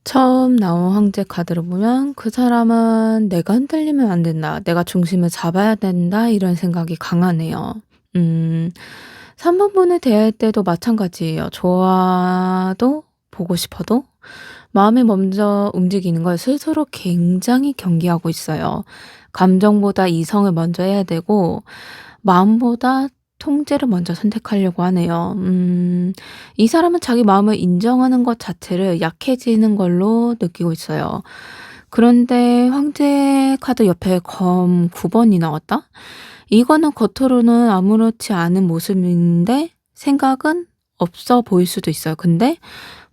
처음 나온 황제 카드를 보면 그 사람은 '내가 흔들리면 안 된다. 내가 중심을 잡아야 된다.' 이런 생각이 강하네요. 3번 분을 대할 때도 마찬가지예요. 좋아도 보고 싶어도 마음이 먼저 움직이는 걸 스스로 굉장히 경계하고 있어요. 감정보다 이성을 먼저 해야 되고 마음보다 통제를 먼저 선택하려고 하네요. 이 사람은 자기 마음을 인정하는 것 자체를 약해지는 걸로 느끼고 있어요. 그런데 황제 카드 옆에 검 9번이 나왔다? 이거는 겉으로는 아무렇지 않은 모습인데 생각은 없어 보일 수도 있어요. 근데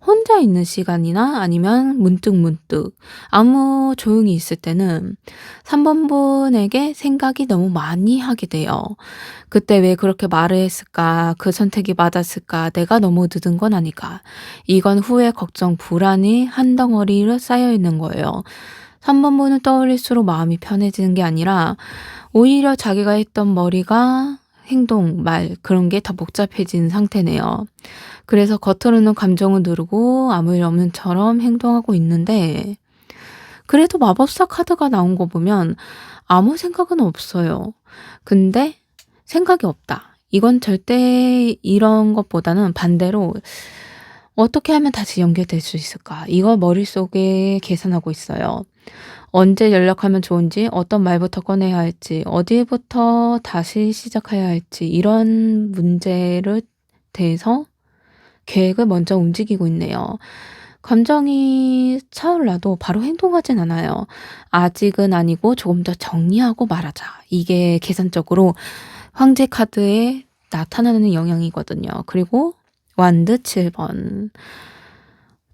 혼자 있는 시간이나 아니면 문득문득 아무 조용히 있을 때는 3번 분에게 생각이 너무 많이 하게 돼요. '그때 왜 그렇게 말을 했을까? 그 선택이 맞았을까? 내가 너무 늦은 건 아닐까?' 이건 후회, 걱정, 불안이 한 덩어리로 쌓여 있는 거예요. 3번 분을 떠올릴수록 마음이 편해지는 게 아니라 오히려 자기가 했던 머리가 행동, 말 그런 게 더 복잡해진 상태네요. 그래서 겉으로는 감정을 누르고 아무 일 없는 처럼 행동하고 있는데 그래도 마법사 카드가 나온 거 보면 아무 생각은 없어요. 근데 생각이 없다. 이건 절대 이런 것보다는 반대로 '어떻게 하면 다시 연결될 수 있을까?' 이걸 머릿속에 계산하고 있어요. 언제 연락하면 좋은지, 어떤 말부터 꺼내야 할지, 어디부터 다시 시작해야 할지 이런 문제를 대해서 계획을 먼저 움직이고 있네요. 감정이 차올라도 바로 행동하진 않아요. 아직은 아니고 조금 더 정리하고 말하자. 이게 계산적으로 황제 카드에 나타나는 영향이거든요. 그리고 완드 7번.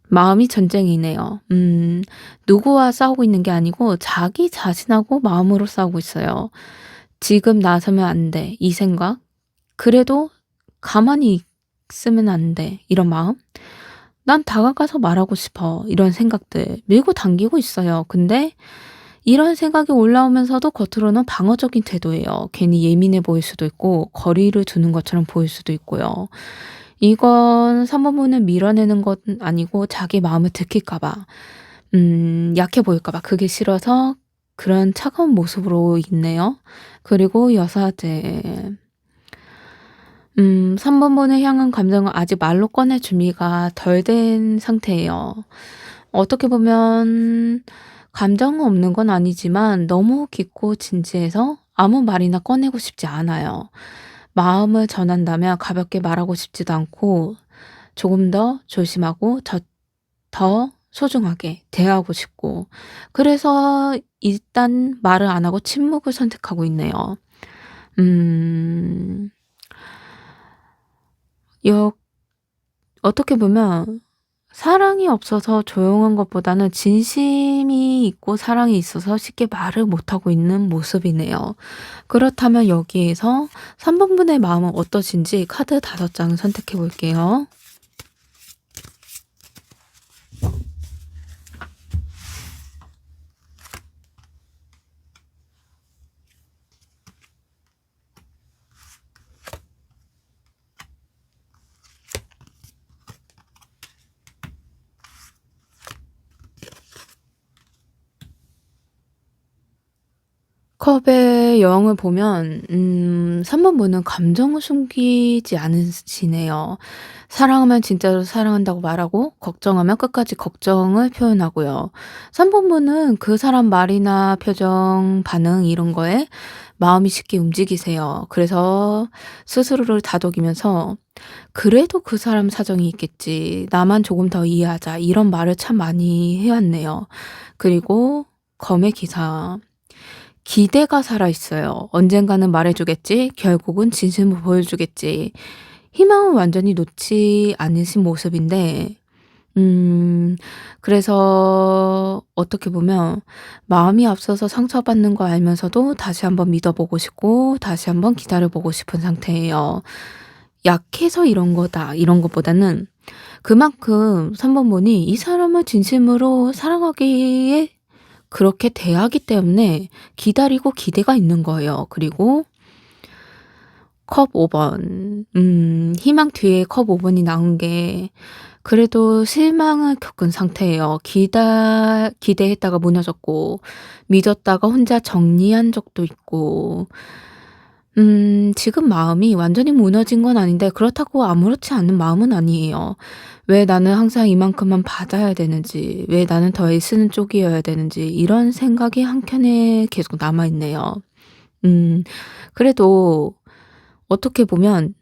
마음이 전쟁이네요. 누구와 싸우고 있는 게 아니고 자기 자신하고 마음으로 싸우고 있어요. 지금 나서면 안 돼. 이 생각. 그래도 가만히 있으면 안 돼. 이런 마음. 난 다가가서 말하고 싶어. 이런 생각들 밀고 당기고 있어요. 근데 이런 생각이 올라오면서도 겉으로는 방어적인 태도예요. 괜히 예민해 보일 수도 있고 거리를 두는 것처럼 보일 수도 있고요. 이건 3번 분을 밀어내는 건 아니고 자기 마음을 들킬까 봐, 약해 보일까 봐 그게 싫어서 그런 차가운 모습으로 있네요. 그리고 여사제. 3번 분을 향한 감정은 아직 말로 꺼낼 준비가 덜 된 상태예요. 어떻게 보면 감정은 없는 건 아니지만 너무 깊고 진지해서 아무 말이나 꺼내고 싶지 않아요. 마음을 전한다면 가볍게 말하고 싶지도 않고 조금 더 조심하고 더 소중하게 대하고 싶고 그래서 일단 말을 안 하고 침묵을 선택하고 있네요. 음. 여 어떻게 보면 사랑이 없어서 조용한 것보다는 진심이 있고 사랑이 있어서 쉽게 말을 못하고 있는 모습이네요. 그렇다면 여기에서 3번 분의 마음은 어떠신지 카드 5장 선택해 볼게요. 컵의 여왕을 보면 3번 분은 감정을 숨기지 않으시네요. 사랑하면 진짜로 사랑한다고 말하고 걱정하면 끝까지 걱정을 표현하고요. 3번 분은 그 사람 말이나 표정, 반응 이런 거에 마음이 쉽게 움직이세요. 그래서 스스로를 다독이면서 '그래도 그 사람 사정이 있겠지. 나만 조금 더 이해하자.' 이런 말을 참 많이 해 왔네요. 그리고 검의 기사. 기대가 살아있어요. 언젠가는 말해주겠지. 결국은 진심을 보여주겠지. 희망은 완전히 놓지 않으신 모습인데, 음, 그래서 어떻게 보면 마음이 앞서서 상처받는 거 알면서도 다시 한번 믿어보고 싶고, 다시 한번 기다려보고 싶은 상태예요. 약해서 이런 거다. 이런 것보다는 그만큼 3번 보니 이 사람을 진심으로 사랑하기에 그렇게 대하기 때문에 기다리고 기대가 있는 거예요. 그리고 컵 5번. 희망 뒤에 컵 5번이 나온 게 그래도 실망을 겪은 상태예요. 기대했다가 무너졌고 믿었다가 혼자 정리한 적도 있고 지금 마음이 완전히 무너진 건 아닌데 그렇다고 아무렇지 않은 마음은 아니에요. 왜 나는 항상 이만큼만 받아야 되는지, 왜 나는 더 애쓰는 쪽이어야 되는지 이런 생각이 한켠에 계속 남아 있네요. 음 그래도 어떻게 보면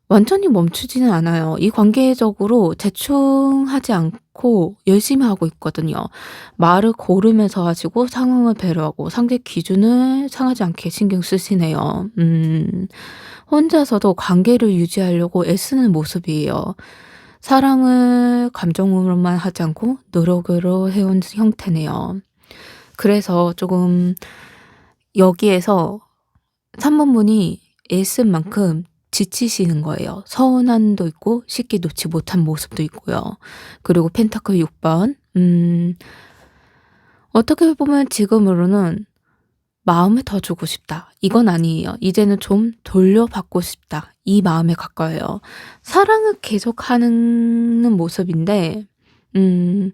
완전히 멈추지는 않아요. 이 관계적으로 대충하지 않고 열심히 하고 있거든요. 말을 고르면서 하시고 상황을 배려하고 상대 기준을 상하지 않게 신경 쓰시네요. 혼자서도 관계를 유지하려고 애쓰는 모습이에요. 사랑을 감정으로만 하지 않고 노력으로 해온 형태네요. 그래서 조금 여기에서 3 번분이 애쓴 만큼 지치시는 거예요. 서운함도 있고 쉽게 놓지 못한 모습도 있고요. 그리고 펜타클 6 번. 어떻게 보면 지금으로는 '마음을 더 주고 싶다.' 이건 아니에요. 이제는 좀 '돌려받고 싶다.' 이 마음에 가까워요. 사랑을 계속하는 모습인데 음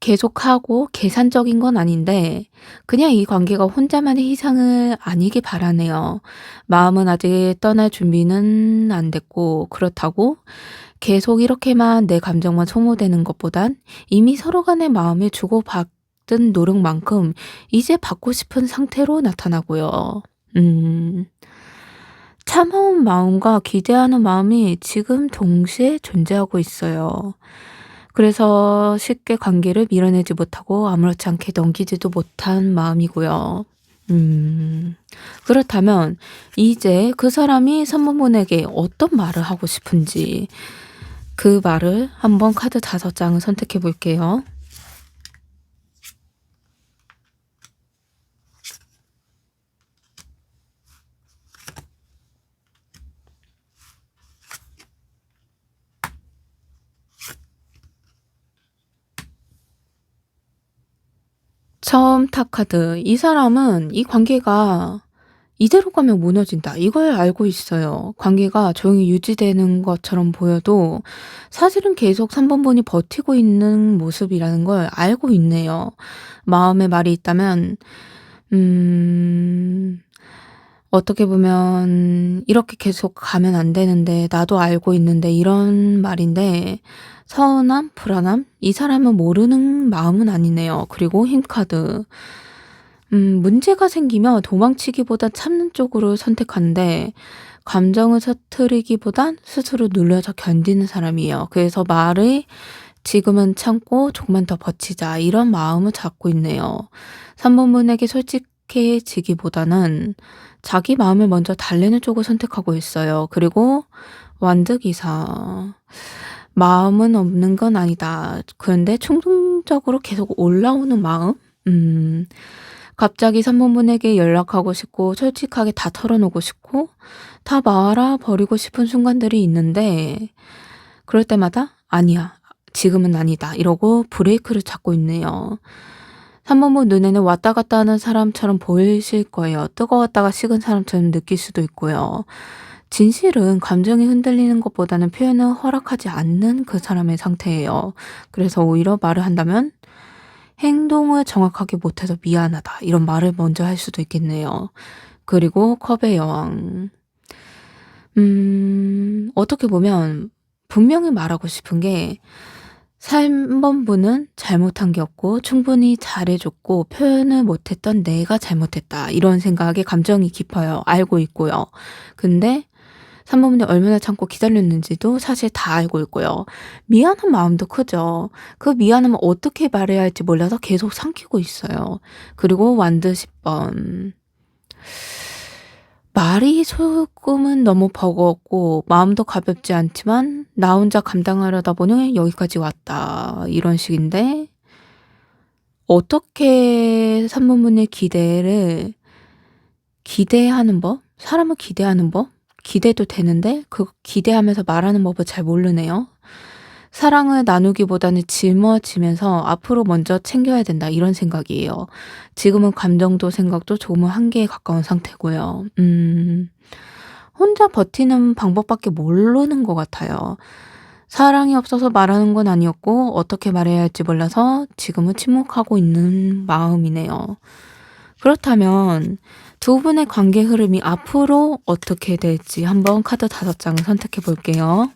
계속하고 계산적인 건 아닌데 그냥 이 관계가 혼자만의 희생을 아니길 바라네요. 마음은 아직 떠날 준비는 안 됐고 그렇다고 계속 이렇게만 내 감정만 소모되는 것보단 이미 서로 간의 마음을 주고받은 노력만큼 이제 받고 싶은 상태로 나타나고요. 음. 참아온 마음과 기대하는 마음이 지금 동시에 존재하고 있어요. 그래서 쉽게 관계를 밀어내지 못하고 아무렇지 않게 넘기지도 못한 마음이고요. 음. 그렇다면 이제 그 사람이 선물분에게 어떤 말을 하고 싶은지 그 말을 한번 카드 5장을 선택해 볼게요. 처음 탑 카드. 이 사람은 이 관계가 '이대로 가면 무너진다.' 이걸 알고 있어요. 관계가 조용히 유지되는 것처럼 보여도 사실은 계속 3 번분이 버티고 있는 모습이라는 걸 알고 있네요. 마음에 말이 있다면 음 어떻게 보면 '이렇게 계속 가면 안 되는데 나도 알고 있는데.' 이런 말인데 서운함, 불안함 이 사람은 모르는 마음은 아니네요. 그리고 힘 카드. 문제가 생기면 도망치기보다 참는 쪽으로 선택하는데 감정을 터뜨리기보단 스스로 눌려서 견디는 사람이에요. 그래서 말을 지금은 참고 조금만 더 버티자 이런 마음을 갖고 있네요. 3 번분에게 솔직해지기보다는 자기 마음을 먼저 달래는 쪽을 선택하고 있어요. 그리고 완득이사. 마음은 없는 건 아니다. 그런데 충동적으로 계속 올라오는 마음? 음. 갑자기 3 번분에게 연락하고 싶고 솔직하게 다 털어놓고 싶고 다 말아버리고 싶은 순간들이 있는데 그럴 때마다 "아니야. 지금은 아니다." 이러고 브레이크를 잡고 있네요. 3 번분 눈에는 왔다 갔다 하는 사람처럼 보이실 거예요. 뜨거웠다가 식은 사람처럼 느낄 수도 있고요. 진실은 감정이 흔들리는 것보다는 표현을 허락하지 않는 그 사람의 상태예요. 그래서 오히려 말을 한다면 "행동을 정확하게 못해서 미안하다." 이런 말을 먼저 할 수도 있겠네요. 그리고 컵의 여왕. 어떻게 보면 분명히 말하고 싶은 게 3 번분은 잘못한 게 없고 충분히 잘해 줬고 표현을 못했던 내가 잘못했다. 이런 생각에 감정이 깊어요. 알고 있고요. 근데 3 번분이 얼마나 참고 기다렸는지도 사실 다 알고 있고요. 미안한 마음도 크죠. 그 미안함을 어떻게 말해야 할지 몰라서 계속 삼키고 있어요. 그리고 완드 10 번. 말이 조금은 너무 버거웠고 마음도 가볍지 않지만 '나 혼자 감당하려다 보니 여기까지 왔다.' 이런 식인데 어떻게 3 번분의 기대를 기대하는 법? 사람을 기대하는 법? 기대도 되는데 그 기대하면서 말하는 법을 잘 모르네요. 사랑을 나누기보다는 짊어지면서 '앞으로 먼저 챙겨야 된다.' 이런 생각이에요. 지금은 감정도 생각도 조금은 한계에 가까운 상태고요. 혼자 버티는 방법밖에 모르는 것 같아요. 사랑이 없어서 말하는 건 아니었고 어떻게 말해야 할지 몰라서 지금은 침묵하고 있는 마음이네요. 그렇다면 두 분의 관계 흐름이 앞으로 어떻게 될지 한번 카드 5장을 선택해 볼게요.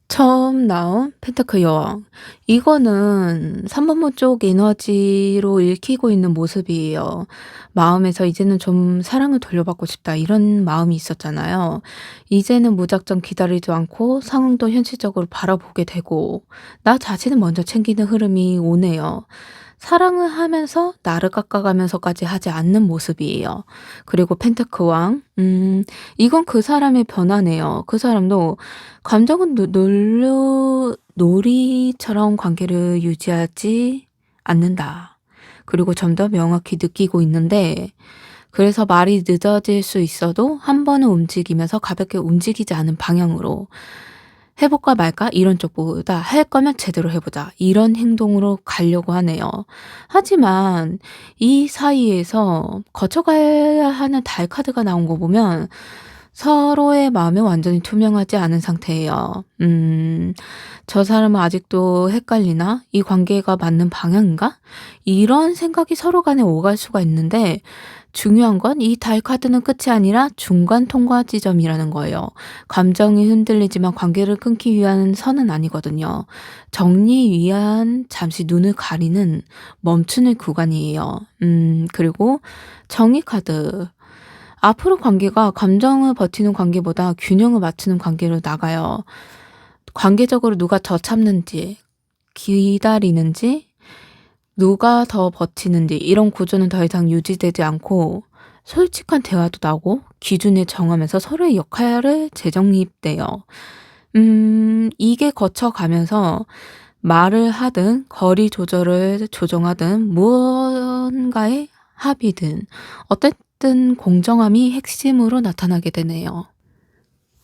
처음 나온 펜타클 여왕. 이거는 3번문 쪽 에너지로 읽히고 있는 모습이에요. 마음에서 이제는 좀 사랑을 돌려받고 싶다 이런 마음이 있었잖아요. 이제는 무작정 기다리지 않고 상황도 현실적으로 바라보게 되고 나 자신을 먼저 챙기는 흐름이 오네요. 사랑을 하면서 나를 깎아가면서까지 하지 않는 모습이에요. 그리고 펜타클 왕. 이건 그 사람의 변화네요. 그 사람도 감정은 놀이처럼 관계를 유지하지 않는다. 그리고 좀 더 명확히 느끼고 있는데 그래서 말이 늦어질 수 있어도 한 번은 움직이면서 가볍게 움직이지 않은 방향으로 해 볼까 말까 이런 쪽보다 '할 거면 제대로 해 보자.' 이런 행동으로 가려고 하네요. 하지만 이 사이에서 거쳐가야 하는 달 카드가 나온 거 보면 서로의 마음이 완전히 투명하지 않은 상태예요. '저 사람은 아직도 헷갈리나? 이 관계가 맞는 방향인가?' 이런 생각이 서로 간에 오갈 수가 있는데 중요한 건 이 달 카드는 끝이 아니라 중간 통과 지점이라는 거예요. 감정이 흔들리지만 관계를 끊기 위한 선은 아니거든요. 정리 위한 잠시 눈을 가리는 멈추는 구간이에요. 그리고 정의 카드. 앞으로 관계가 감정을 버티는 관계보다 균형을 맞추는 관계로 나가요. 관계적으로 누가 더 참는지, 기다리는지, 누가 더 버티는지 이런 구조는 더 이상 유지되지 않고 솔직한 대화도 나오고 기준을 정하면서 서로의 역할을 재정립돼요. 이게 거쳐가면서 말을 하든 거리 조절을 조정하든 무언가의 합의든 어쨌든 공정함이 핵심으로 나타나게 되네요.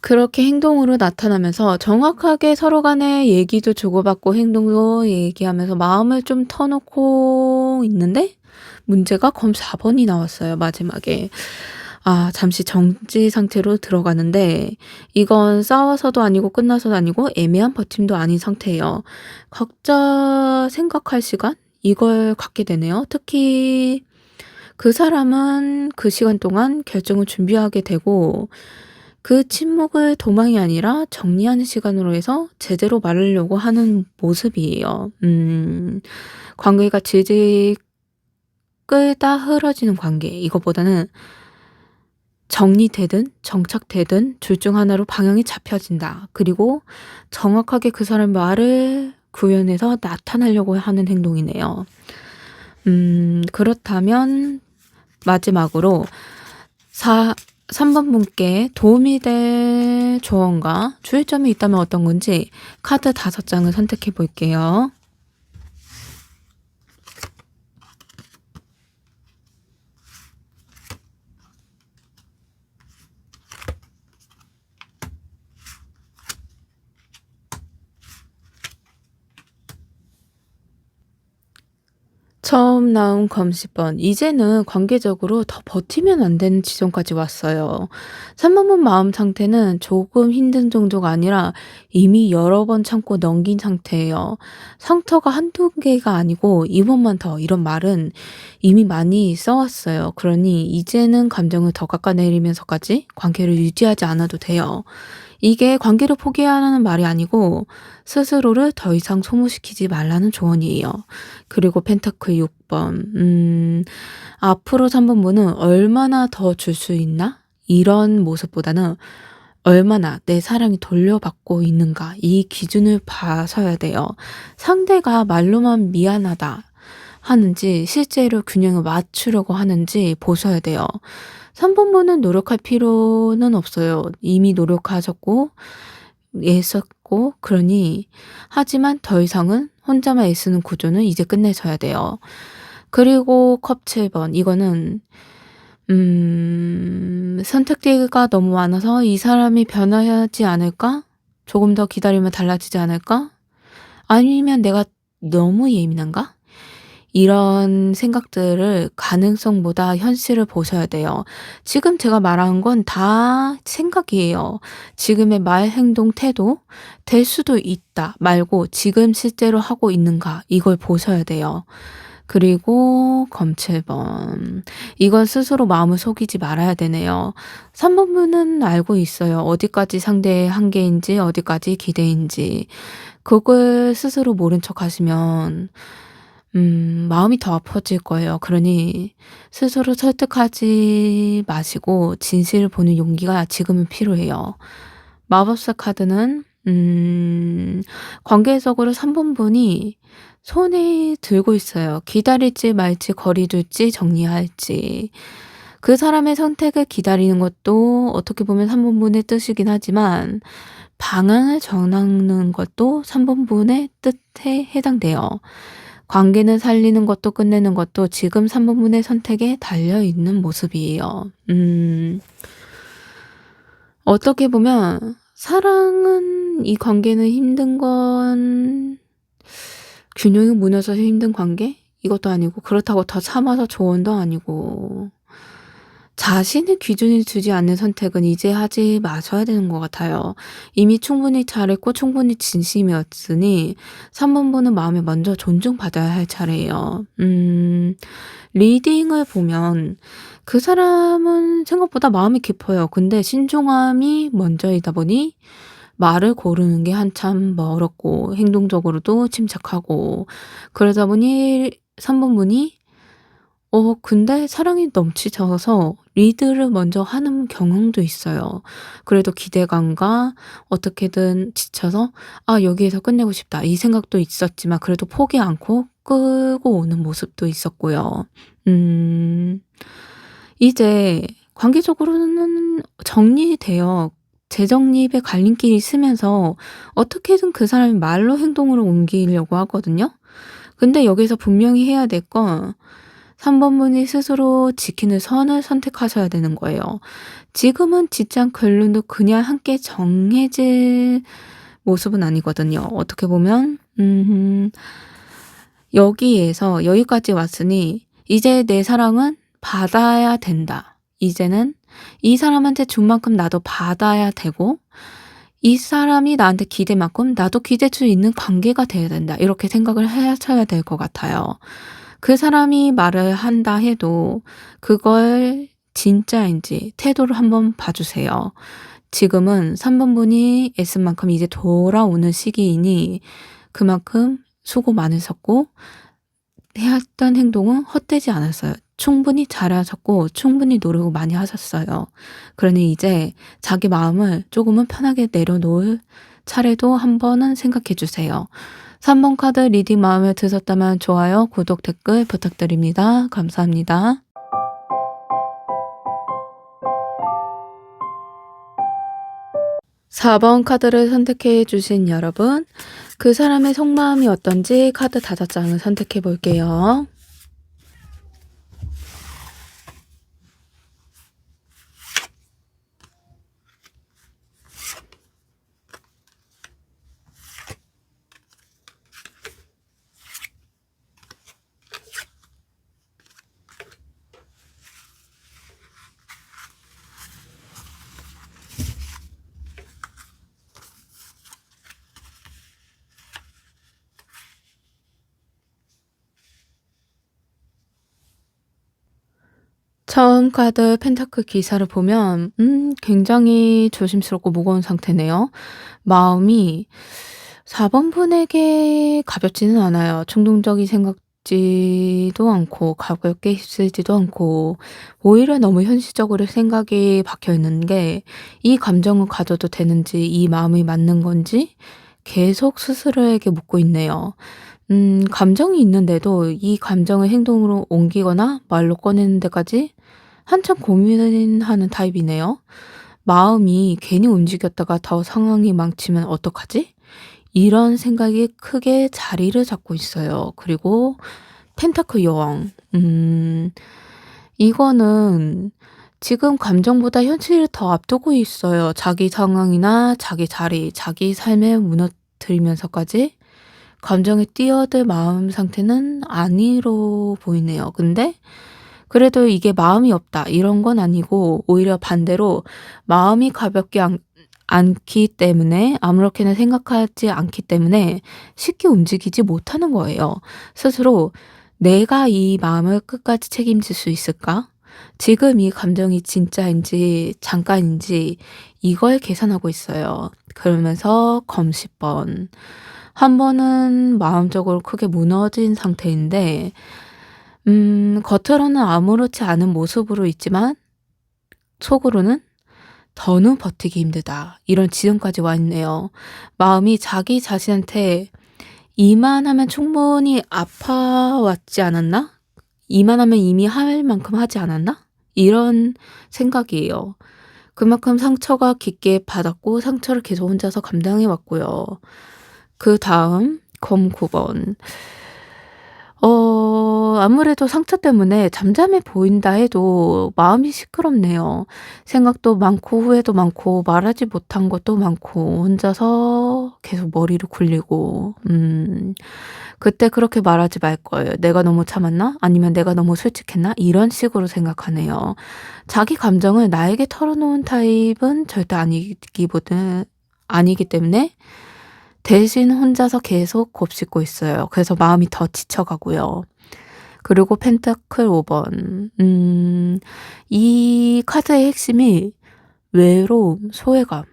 그렇게 행동으로 나타나면서 정확하게 서로 간에 얘기도 주고받고 행동도 얘기하면서 마음을 좀 터놓고 있는데 문제가 검 4번이 나왔어요, 마지막에. 잠시 정지 상태로 들어가는데 이건 싸워서도 아니고 끝나서도 아니고 애매한 버팀도 아닌 상태예요. 각자 생각할 시간? 이걸 갖게 되네요. 특히 그 사람은 그 시간 동안 결정을 준비하게 되고 그 침묵을 도망이 아니라 정리하는 시간으로 해서 제대로 말하려고 하는 모습이에요. 관계가 질질 끌다 흐려지는 관계. 이것보다는 정리되든 정착되든 둘 중 하나로 방향이 잡혀진다. 그리고 정확하게 그 사람 말을 구현해서 나타내려고 하는 행동이네요. 그렇다면 마지막으로 3번 분께 도움이 될 조언과 주의점이 있다면 어떤 건지 카드 5장을 선택해 볼게요. 처음 나온 검 10번. 이제는 관계적으로 더 버티면 안 되는 지점까지 왔어요. 3번 분 마음 상태는 조금 힘든 정도가 아니라 이미 여러 번 참고 넘긴 상태예요. 상처가 한두 개가 아니고 이번만 더 이런 말은 이미 많이 써왔어요. 그러니 이제는 감정을 더 깎아내리면서까지 관계를 유지하지 않아도 돼요. 이게 관계를 포기하라는 말이 아니고 스스로를 더 이상 소모시키지 말라는 조언이에요. 그리고 펜타클 6번. 앞으로 3번 분은 얼마나 더 줄 수 있나? 이런 모습보다는 얼마나 내 사랑이 돌려받고 있는가? 이 기준을 봐서야 돼요. 상대가 말로만 미안하다 하는지 실제로 균형을 맞추려고 하는지 보셔야 돼요. 3번 분은 노력할 필요는 없어요. 이미 노력하셨고 애썼고 그러니 하지만 더 이상은 혼자만 애쓰는 구조는 이제 끝내셔야 돼요. 그리고 컵 7번 이거는 선택지가 너무 많아서 '이 사람이 변하지 않을까? 조금 더 기다리면 달라지지 않을까? 아니면 내가 너무 예민한가?' 이런 생각들을 가능성보다 현실을 보셔야 돼요. 지금 제가 말한 건 다 생각이에요. 지금의 말, 행동, 태도 될 수도 있다 말고 지금 실제로 하고 있는가 이걸 보셔야 돼요. 그리고 검칠번. 이건 스스로 마음을 속이지 말아야 되네요. 3 번분은 알고 있어요. 어디까지 상대의 한계인지 어디까지 기대인지. 그걸 스스로 모른 척하시면 마음이 더 아파질 거예요. 그러니 스스로 설득하지 마시고 진실을 보는 용기가 지금은 필요해요. 마법사 카드는 관계적으로 3 번분이 손에 들고 있어요. 기다릴지 말지 거리 둘지 정리할지. 그 사람의 선택을 기다리는 것도 어떻게 보면 3 번분의 뜻이긴 하지만 방향을 정하는 것도 3 번분의 뜻에 해당돼요. 관계는 살리는 것도 끝내는 것도 지금 3 번분의 선택에 달려 있는 모습이에요. 어떻게 보면 사랑은 이 관계는 힘든 건 균형이 무너져서 힘든 관계? 이것도 아니고 그렇다고 더 참아서 조언도 아니고 자신의 기준을 두지 않는 선택은 이제 하지 마셔야 되는 것 같아요. 이미 충분히 잘했고 충분히 진심이었으니 3 번 보는 마음에 먼저 존중받아야 할 차례예요. 리딩을 보면 그 사람은 생각보다 마음이 깊어요. 근데 신중함이 먼저이다 보니 말을 고르는 게 한참 멀었고 행동적으로도 침착하고 그러다 보니 3 번분이 근데 사랑이 넘치셔서 리드를 먼저 하는 경향도 있어요. 그래도 기대감과 어떻게든 지쳐서 '아 여기에서 끝내고 싶다.' 이 생각도 있었지만 그래도 포기 않고 끌고 오는 모습도 있었고요. 음 이제 관계적으로는 정리돼요. 재정립의 갈림길이 있으면서 어떻게든 그 사람이 말로 행동으로 옮기려고 하거든요. 근데 여기서 분명히 해야 될 건 3 번분이 스스로 지키는 선을 선택하셔야 되는 거예요. 지금은 직장 결론도 그냥 함께 정해질 모습은 아니거든요. 어떻게 보면 여기에서 여기까지 왔으니 이제 내 사랑은 받아야 된다. 이제는 이 사람한테 준 만큼 나도 받아야 되고 이 사람이 나한테 기대만큼 나도 기댈 수 있는 관계가 돼야 된다. 이렇게 생각을 하셔야 될 것 같아요. 그 사람이 말을 한다 해도 그걸 진짜인지 태도를 한번 봐주세요. 지금은 3 번분이 애쓴 만큼 이제 돌아오는 시기이니 그만큼 수고 많으셨고 했던 행동은 헛되지 않았어요. 충분히 잘하셨고 충분히 노력을 많이 하셨어요. 그러니 이제 자기 마음을 조금은 편하게 내려놓을 차례도 한 번은 생각해 주세요. 3번 카드 리딩 마음에 드셨다면 좋아요, 구독, 댓글 부탁드립니다. 감사합니다. 4번 카드를 선택해 주신 여러분, 그 사람의 속마음이 어떤지 카드 5장을 선택해 볼게요. 처음 카드 펜타클 기사를 보면 굉장히 조심스럽고 무거운 상태네요. 마음이 4 번분에게 가볍지는 않아요. 충동적인 생각지도 않고 가볍게 휩쓸지도 않고 오히려 너무 현실적으로 생각이 박혀 있는 게 이 감정을 가져도 되는지 이 마음이 맞는 건지 계속 스스로에게 묻고 있네요. 감정이 있는데도 이 감정을 행동으로 옮기거나 말로 꺼내는 데까지 한참 고민하는 타입이네요. 마음이 괜히 움직였다가 더 상황이 망치면 어떡하지? 이런 생각이 크게 자리를 잡고 있어요. 그리고 펜타클 여왕. 이거는 지금 감정보다 현실을 더 앞두고 있어요. 자기 상황이나 자기 자리, 자기 삶에 무너뜨리면서까지 감정에 뛰어들 마음 상태는 아니로 보이네요. 근데 그래도 이게 마음이 없다 이런 건 아니고 오히려 반대로 마음이 가볍지 않기 때문에 아무렇게나 생각하지 않기 때문에 쉽게 움직이지 못하는 거예요. 스스로 '내가 이 마음을 끝까지 책임질 수 있을까? 지금 이 감정이 진짜인지 잠깐인지' 이걸 계산하고 있어요. 그러면서 검십 번. 한 번은 마음적으로 크게 무너진 상태인데 겉으로는 아무렇지 않은 모습으로 있지만 속으로는 '더는 버티기 힘들다.' 이런 지점까지 와 있네요. 마음이 자기 자신한테 '이만하면 충분히 아파왔지 않았나? 이만하면 이미 할 만큼 하지 않았나?' 이런 생각이에요. 그만큼 상처가 깊게 받았고 상처를 계속 혼자서 감당해 왔고요. 그다음 검 9 번. 아무래도 상처 때문에 잠잠해 보인다 해도 마음이 시끄럽네요. 생각도 많고 후회도 많고 말하지 못한 것도 많고 혼자서 계속 머리를 굴리고 그때 그렇게 말하지 말 걸. '내가 너무 참았나? 아니면 내가 너무 솔직했나?' 이런 식으로 생각하네요. 자기 감정을 나에게 털어놓은 타입은 절대 아니기 때문에 대신 혼자서 계속 곱씹고 있어요. 그래서 마음이 더 지쳐가고요. 그리고 펜타클 5 번. 이 카드의 핵심이 외로움, 소외감,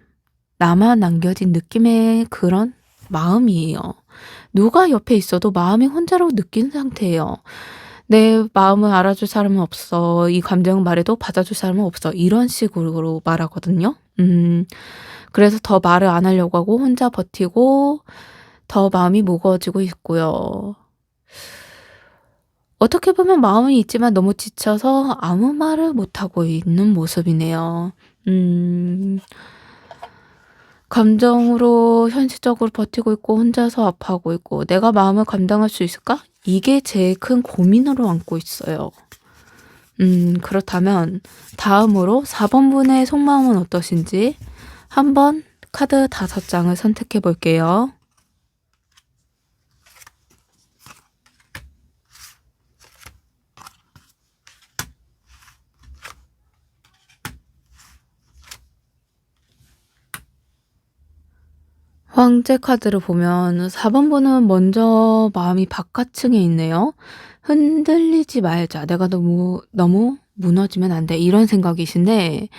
나만 남겨진 느낌의 그런 마음이에요. 누가 옆에 있어도 마음이 혼자라고 느낀 상태예요. '내 마음을 알아줄 사람은 없어. 이 감정을 말해도 받아줄 사람은 없어.' 이런 식으로 말하거든요. 그래서 더 말을 안 하려고 하고 혼자 버티고 더 마음이 무거워지고 있고요. 어떻게 보면 마음은 있지만 너무 지쳐서 아무 말을 못하고 있는 모습이네요. 음. 감정으로 현실적으로 버티고 있고 혼자서 아파하고 있고 '내가 마음을 감당할 수 있을까?' 이게 제일 큰 고민으로 안고 있어요. 그렇다면 다음으로 4 번분의 속마음은 어떠신지 한번 카드 5 장을 선택해 볼게요. 황제 카드를 보면 4 번분은 먼저 마음이 바깥층에 있네요. '흔들리지 말자. 내가 너무 무너지면 안 돼.' 이런 생각이신데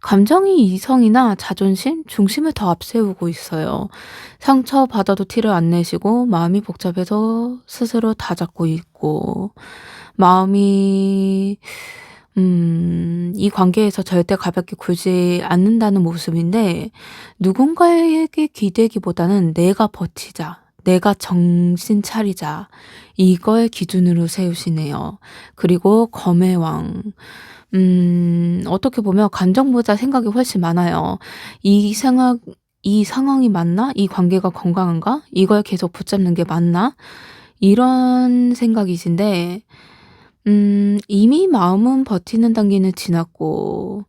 감정이 이성이나 자존심, 중심을 더 앞세우고 있어요. 상처받아도 티를 안 내시고 마음이 복잡해서 스스로 다잡고 있고 마음이 이 관계에서 절대 가볍게 굴지 않는다는 모습인데 누군가에게 기대기보다는 '내가 버티자. 내가 정신 차리자.' 이걸 기준으로 세우시네요. 그리고 검의 왕. 어떻게 보면 감정보다 생각이 훨씬 많아요. '이 상황이 맞나? 이 관계가 건강한가? 이걸 계속 붙잡는 게 맞나?' 이런 생각이신데 이미 마음은 버티는 단계는 지났고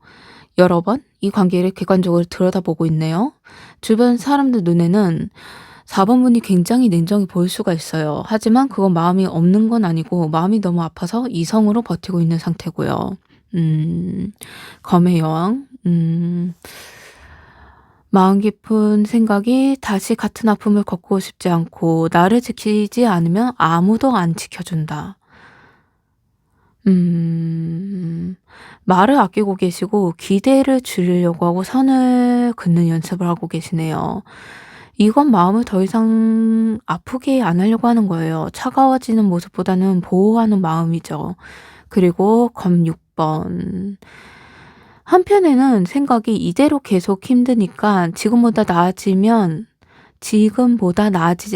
여러 번 이 관계를 객관적으로 들여다보고 있네요. 주변 사람들 눈에는 4 번분이 굉장히 냉정해 보일 수가 있어요. 하지만 그건 마음이 없는 건 아니고 마음이 너무 아파서 이성으로 버티고 있는 상태고요. 검의 여왕. 마음 깊은 생각이 다시 같은 아픔을 겪고 싶지 않고 나를 지키지 않으면 아무도 안 지켜준다. 말을 아끼고 계시고 기대를 줄이려고 하고 선을 긋는 연습을 하고 계시네요. 이건 마음을 더 이상 아프게 안 하려고 하는 거예요. 차가워지는 모습보다는 보호하는 마음이죠. 그리고 검 6 번. 한편에는 생각이 '이대로 계속 힘드니까 지금보다 나아지지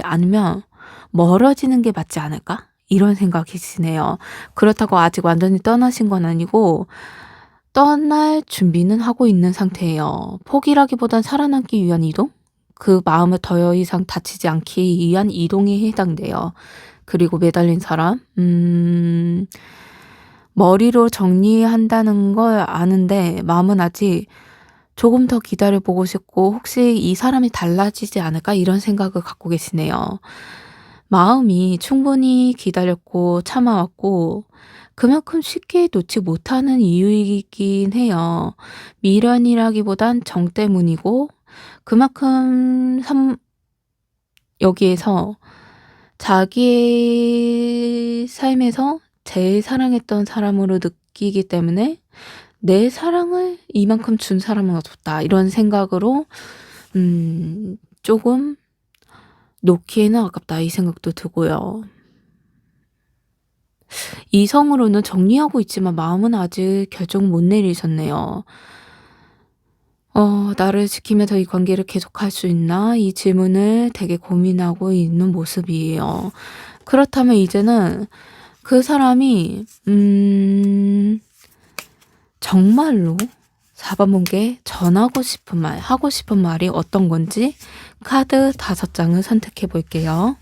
않으면 멀어지는 게 맞지 않을까?' 이런 생각이 드네요. 그렇다고 아직 완전히 떠나신 건 아니고 떠날 준비는 하고 있는 상태예요. 포기라기보단 살아남기 위한 이동? 그 마음을 더 이상 다치지 않기 위한 이동에 해당돼요. 그리고 매달린 사람. 머리로 정리한다는 걸 아는데 마음은 아직 조금 더 기다려 보고 싶고 '혹시 이 사람이 달라지지 않을까?' 이런 생각을 갖고 계시네요. 마음이 충분히 기다렸고 참아왔고 그만큼 쉽게 놓지 못하는 이유이긴 해요. 미련이라기보단 정 때문이고 그만큼 여기에서 자기의 삶에서 제일 사랑했던 사람으로 느끼기 때문에 '내 사랑을 이만큼 준 사람은 없다.' 이런 생각으로 조금 '놓기에는 아깝다.' 이 생각도 들고요. 이성으로는 정리하고 있지만 마음은 아직 결정을 못 내리셨네요. '나를 지키면서 이 관계를 계속할 수 있나?' 이 질문을 되게 고민하고 있는 모습이에요. 그렇다면 이제는 그 사람이 정말로 4번 문게 전하고 싶은 말, 하고 싶은 말이 어떤 건지 카드 5장을 선택해 볼게요.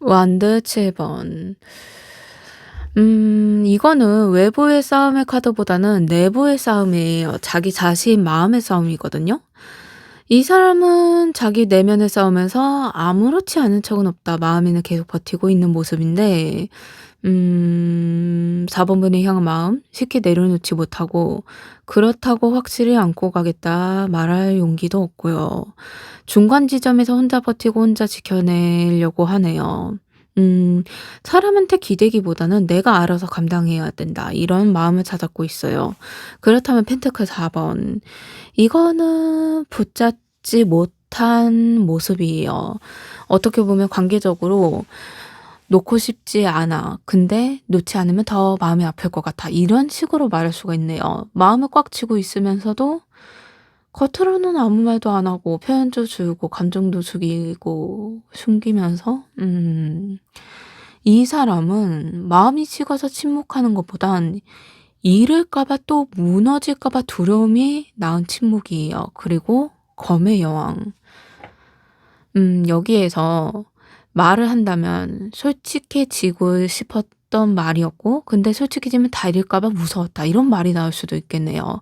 완드 7번. 이거는 외부의 싸움의 카드보다는 내부의 싸움이에요. 자기 자신 마음의 싸움이거든요. 이 사람은 자기 내면의 싸움에서 아무렇지 않은 척은 없다. 마음에는 계속 버티고 있는 모습인데 4 번분을 향한 마음 쉽게 내려놓지 못하고 그렇다고 확실히 안고 가겠다 말할 용기도 없고요. 중간 지점에서 혼자 버티고 혼자 지켜내려고 하네요. 사람한테 기대기보다는 '내가 알아서 감당해야 된다.' 이런 마음을 다잡고 있어요. 그렇다면 펜트클 4 번. 이거는 붙잡지 못한 모습이에요. 어떻게 보면 관계적으로 '놓고 싶지 않아. 근데 놓지 않으면 더 마음이 아플 것 같아.' 이런 식으로 말할 수가 있네요. 마음을 꽉 쥐고 있으면서도 겉으로는 아무 말도 안 하고 표현도 줄고 감정도 죽이고 숨기면서 이 사람은 마음이 식어서 침묵하는 것보단 잃을까 봐 또 무너질까 봐 두려움이 낳은 침묵이에요. 그리고 검의 여왕. 여기에서 말을 한다면 솔직해지고 싶었던 말이었고 근데 솔직해지면 다 잃을까 봐 무서웠다. 이런 말이 나올 수도 있겠네요.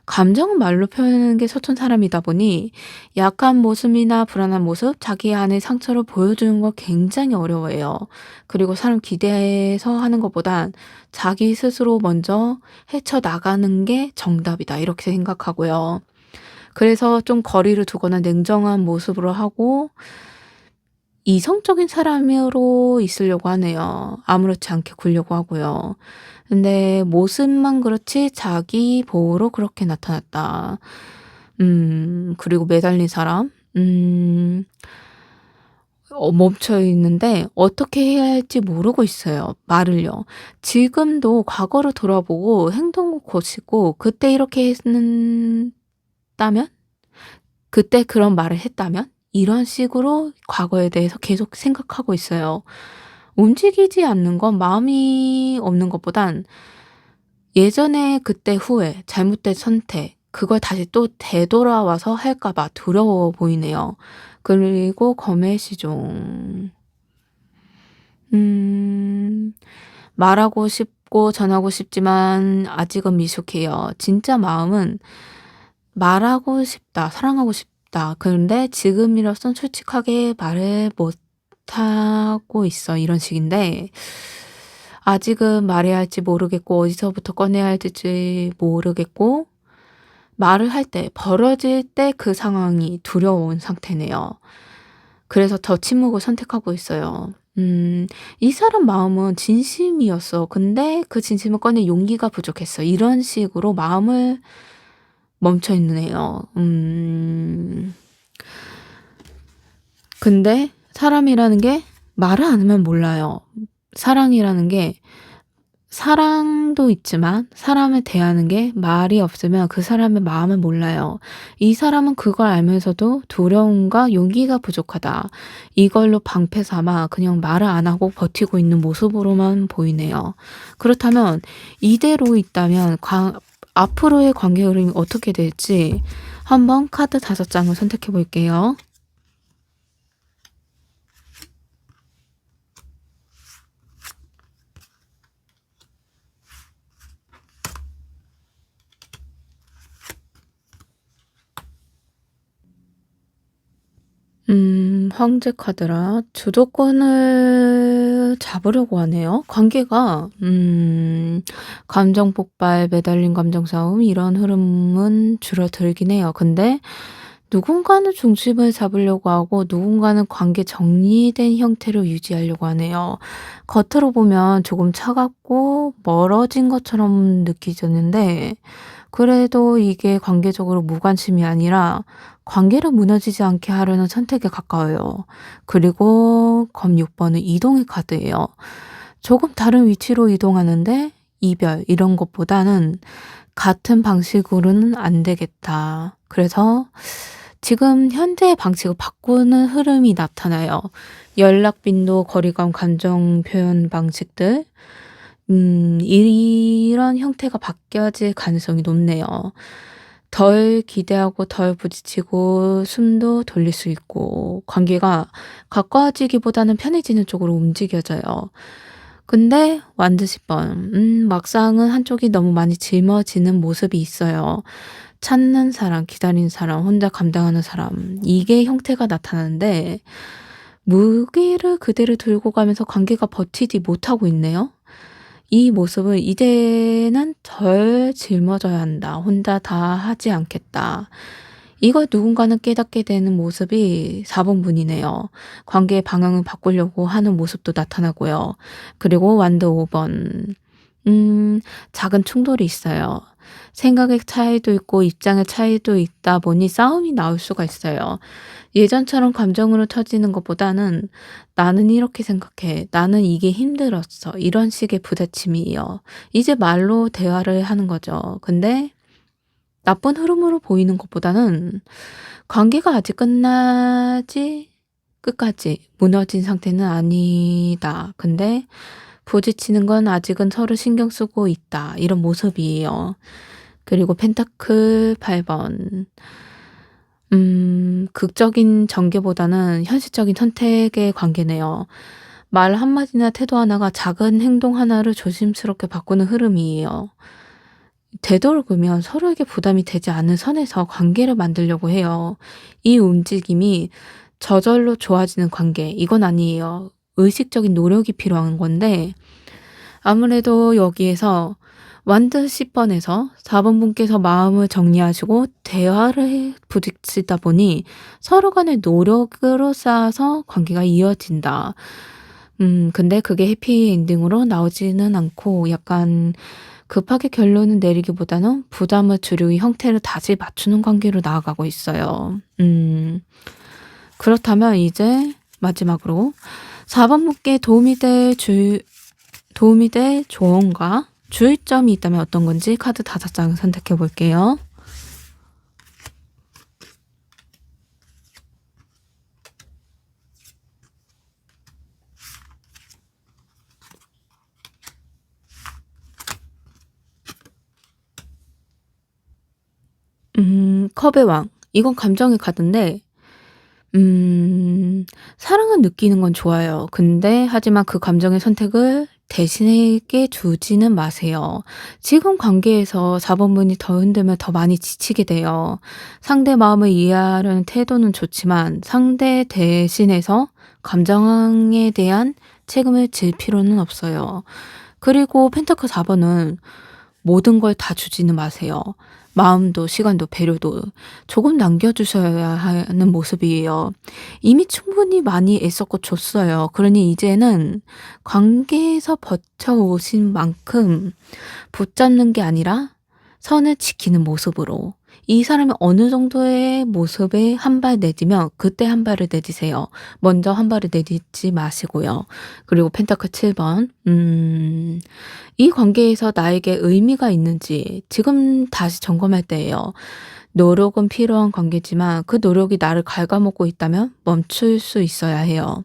감정은 말로 표현하는 게 서툰 사람이다 보니 약한 모습이나 불안한 모습, 자기 안의 상처를 보여주는 걸 굉장히 어려워해요. 그리고 사람 기대해서 하는 것보단 자기 스스로 먼저 헤쳐나가는 게 정답이다. 이렇게 생각하고요. 그래서 좀 거리를 두거나 냉정한 모습으로 하고 이성적인 사람으로 있으려고 하네요. 아무렇지 않게 굴려고 하고요. 근데 모습만 그렇지 자기 보호로 그렇게 나타났다. 그리고 매달린 사람. 멈춰 있는데 어떻게 해야 할지 모르고 있어요, 말을요. 지금도 과거로 돌아보고 행동을 고치고 '그때 이렇게 했다면? 그때 그런 말을 했다면?' 이런 식으로 과거에 대해서 계속 생각하고 있어요. 움직이지 않는 건 마음이 없는 것보단 예전에 그때 후회, 잘못된 선택 그걸 다시 또 되돌아와서 할까 봐 두려워 보이네요. 그리고 검의 시종. 음. 말하고 싶고 전하고 싶지만 아직은 미숙해요. 진짜 마음은 말하고 싶다. 사랑하고 싶다. 그런데 지금이로선 솔직하게 말을 못하고 있어. 이런 식인데 아직은 말해야 할지 모르겠고 어디서부터 꺼내야 할지 모르겠고 말을 할 때 벌어질 때 그 상황이 두려운 상태네요. 그래서 더 침묵을 선택하고 있어요. 이 사람 마음은 진심이었어. 근데 그 진심을 꺼낼 용기가 부족했어. 이런 식으로 마음을 멈춰 있네요. 근데 사람이라는 게 말을 안 하면 몰라요. 사랑이라는 게 사랑도 있지만 사람을 대하는 게 말이 없으면 그 사람의 마음을 몰라요. 이 사람은 그걸 알면서도 두려움과 용기가 부족하다. 이걸로 방패 삼아 그냥 말을 안 하고 버티고 있는 모습으로만 보이네요. 그렇다면 이대로 있다면 앞으로의 관계 흐름이 어떻게 될지 한번 카드 5장을 선택해 볼게요. 황제 카드라 주도권을 잡으려고 하네요. 관계가 감정 폭발, 매달린 감정 싸움 이런 흐름은 줄어들긴 해요. 근데 누군가는 중심을 잡으려고 하고 누군가는 관계 정리된 형태로 유지하려고 하네요. 겉으로 보면 조금 차갑고 멀어진 것처럼 느껴졌는데 그래도 이게 관계적으로 무관심이 아니라 관계를 무너지지 않게 하려는 선택에 가까워요. 그리고 검 6번은 이동의 카드예요. 조금 다른 위치로 이동하는데 이별 이런 것보다는 같은 방식으로는 안 되겠다. 그래서 지금 현재의 방식을 바꾸는 흐름이 나타나요. 연락 빈도, 거리감, 감정 표현 방식들 이런 형태가 바뀌어질 가능성이 높네요. 덜 기대하고 덜 부딪히고 숨도 돌릴 수 있고 관계가 가까워지기보다는 편해지는 쪽으로 움직여져요. 근데 완드 10번 막상은 한쪽이 너무 많이 짊어지는 모습이 있어요. 찾는 사람, 기다리는 사람, 혼자 감당하는 사람 이게 형태가 나타나는데 무게를 그대로 들고 가면서 관계가 버티지 못하고 있네요. 이 모습은 '이제는 덜 짊어져야 한다. 혼자 다 하지 않겠다.' 이걸 누군가는 깨닫게 되는 모습이 4번 분이네요. 관계의 방향을 바꾸려고 하는 모습도 나타나고요. 그리고 완드 5번. 작은 충돌이 있어요. 생각의 차이도 있고 입장의 차이도 있다 보니 싸움이 나올 수가 있어요. 예전처럼 감정으로 터지는 것보다는 "나는 이렇게 생각해. 나는 이게 힘들었어." 이런 식의 부대침이에요. 이제 말로 대화를 하는 거죠. 근데 나쁜 흐름으로 보이는 것보다는 관계가 아직 끝까지 무너진 상태는 아니다. 근데 부딪히는 건 아직은 서로 신경 쓰고 있다. 이런 모습이에요. 그리고 펜타클 8번. 극적인 전개보다는 현실적인 선택의 관계네요. 말 한마디나 태도 하나가 작은 행동 하나를 조심스럽게 바꾸는 흐름이에요. 되도록이면 서로에게 부담이 되지 않는 선에서 관계를 만들려고 해요. 이 움직임이 저절로 좋아지는 관계, 이건 아니에요. 의식적인 노력이 필요한 건데, 아무래도 여기에서 완드 10번에서 4번 분께서 마음을 정리하시고 대화를 부딪히다 보니 서로 간의 노력으로 쌓아서 관계가 이어진다. 근데 그게 해피엔딩으로 나오지는 않고 약간 급하게 결론을 내리기보다는 부담을 줄이고 형태를 다시 맞추는 관계로 나아가고 있어요. 그렇다면 이제 마지막으로 4번 분께 도움이 될 조언과 주의점이 있다면 어떤 건지 카드 5장 선택해 볼게요. 컵의 왕. 이건 감정의 카드인데 사랑을 느끼는 건 좋아요. 근데 하지만 그 감정의 선택을 대신에게 주지는 마세요. 지금 관계에서 4번 분이 더 흔들면 더 많이 지치게 돼요. 상대 마음을 이해하려는 태도는 좋지만 상대 대신해서 감정에 대한 책임을 질 필요는 없어요. 그리고 펜타클 4번은 모든 걸 다 주지는 마세요. 마음도 시간도 배려도 조금 남겨주셔야 하는 모습이에요. 이미 충분히 많이 애썼고 줬어요. 그러니 이제는 관계에서 버텨오신 만큼 붙잡는 게 아니라 선을 지키는 모습으로 이 사람이 어느 정도의 모습에 한 발 내디면 그때 한 발을 내디세요. 먼저 한 발을 내딛지 마시고요. 그리고 펜타클 7번. 이 관계에서 나에게 의미가 있는지 지금 다시 점검할 때예요. 노력은 필요한 관계지만 그 노력이 나를 갉아먹고 있다면 멈출 수 있어야 해요.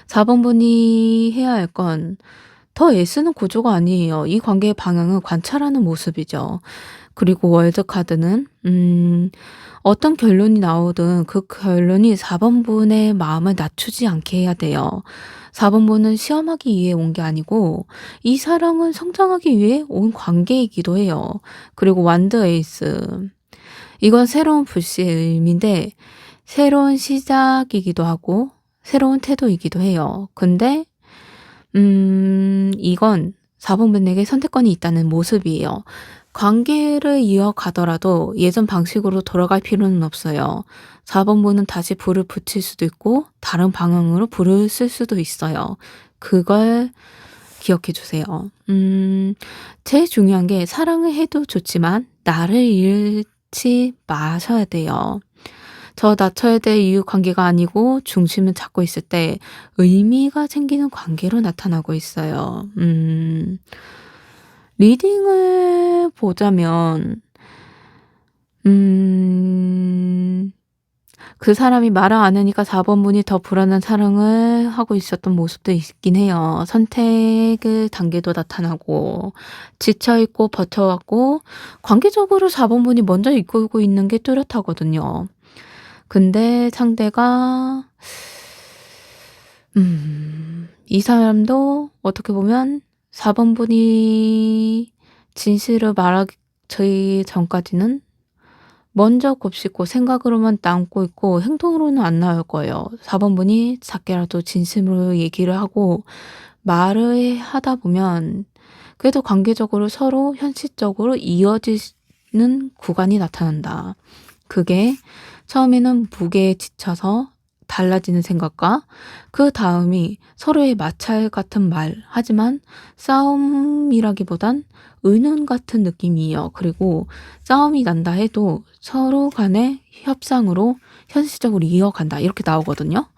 4번 분이 해야 할 건 더 애쓰는 구조가 아니에요. 이 관계의 방향을 관찰하는 모습이죠. 그리고 월드 카드는 어떤 결론이 나오든 그 결론이 4번 분의 마음을 낮추지 않게 해야 돼요. 4번 분은 시험하기 위해 온 게 아니고 이 사랑은 성장하기 위해 온 관계이기도 해요. 그리고 완드 에이스. 이건 새로운 불씨의 의미인데 새로운 시작이기도 하고 새로운 태도이기도 해요. 근데 이건 4 번분에게 선택권이 있다는 모습이에요. 관계를 이어가더라도 예전 방식으로 돌아갈 필요는 없어요. 4 번분은 다시 불을 붙일 수도 있고 다른 방향으로 불을 쓸 수도 있어요. 그걸 기억해 주세요. 제일 중요한 게 사랑을 해도 좋지만 나를 잃지 마셔야 돼요. 저 낮춰야 될 이유 관계가 아니고 중심을 잡고 있을 때 의미가 생기는 관계로 나타나고 있어요. 리딩을 보자면 음 그 사람이 말을 안 하니까 4 번분이 더 불안한 사랑을 하고 있었던 모습도 있긴 해요. 선택의 단계도 나타나고 지쳐 있고 버텨 왔고 관계적으로 4 번분이 먼저 이끌고 있는 게 뚜렷하거든요. 근데 상대가 이 사람도 어떻게 보면 4 번분이 진실을 말하기 저희 전까지는 먼저 곱씹고 생각으로만 남고 있고 행동으로는 안 나올 거예요. 4 번분이 작게라도 진심으로 얘기를 하고 말을 하다 보면 그래도 관계적으로 서로 현실적으로 이어지는 구간이 나타난다. 그게 처음에는 무게에 지쳐서 달라지는 생각과 그다음이 서로의 마찰 같은 말 하지만 싸움이라기보단 의논 같은 느낌이에요. 그리고 싸움이 난다 해도 서로 간의 협상으로 현실적으로 이어간다 이렇게 나오거든요.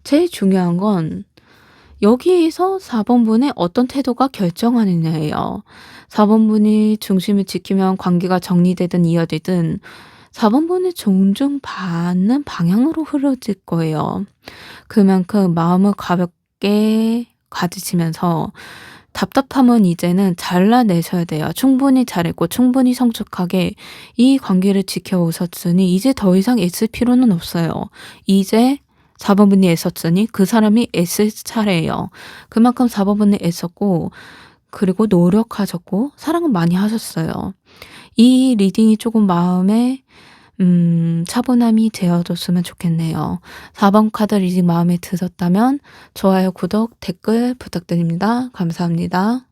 제일 중요한 건 여기에서 4 번분의 어떤 태도가 결정하느냐예요. 4 번분이 중심을 지키면 관계가 정리되든 이어지든 4 번분이 존중받는 방향으로 흐려질 거예요. 그만큼 마음을 가볍게 가지시면서 답답함은 이제는 잘라내셔야 돼요. 충분히 잘했고 충분히 성숙하게 이 관계를 지켜오셨으니 이제 더 이상 애쓸 필요는 없어요. 이제 4 번분이 애썼으니 그 사람이 애쓸 차례예요. 그만큼 4 번분이 애썼고 그리고 노력하셨고 사랑은 많이 하셨어요. 이 리딩이 조금 마음에 차분함이 되어줬으면 좋겠네요. 4번 카드 리딩 마음에 드셨다면 좋아요, 구독, 댓글 부탁드립니다. 감사합니다.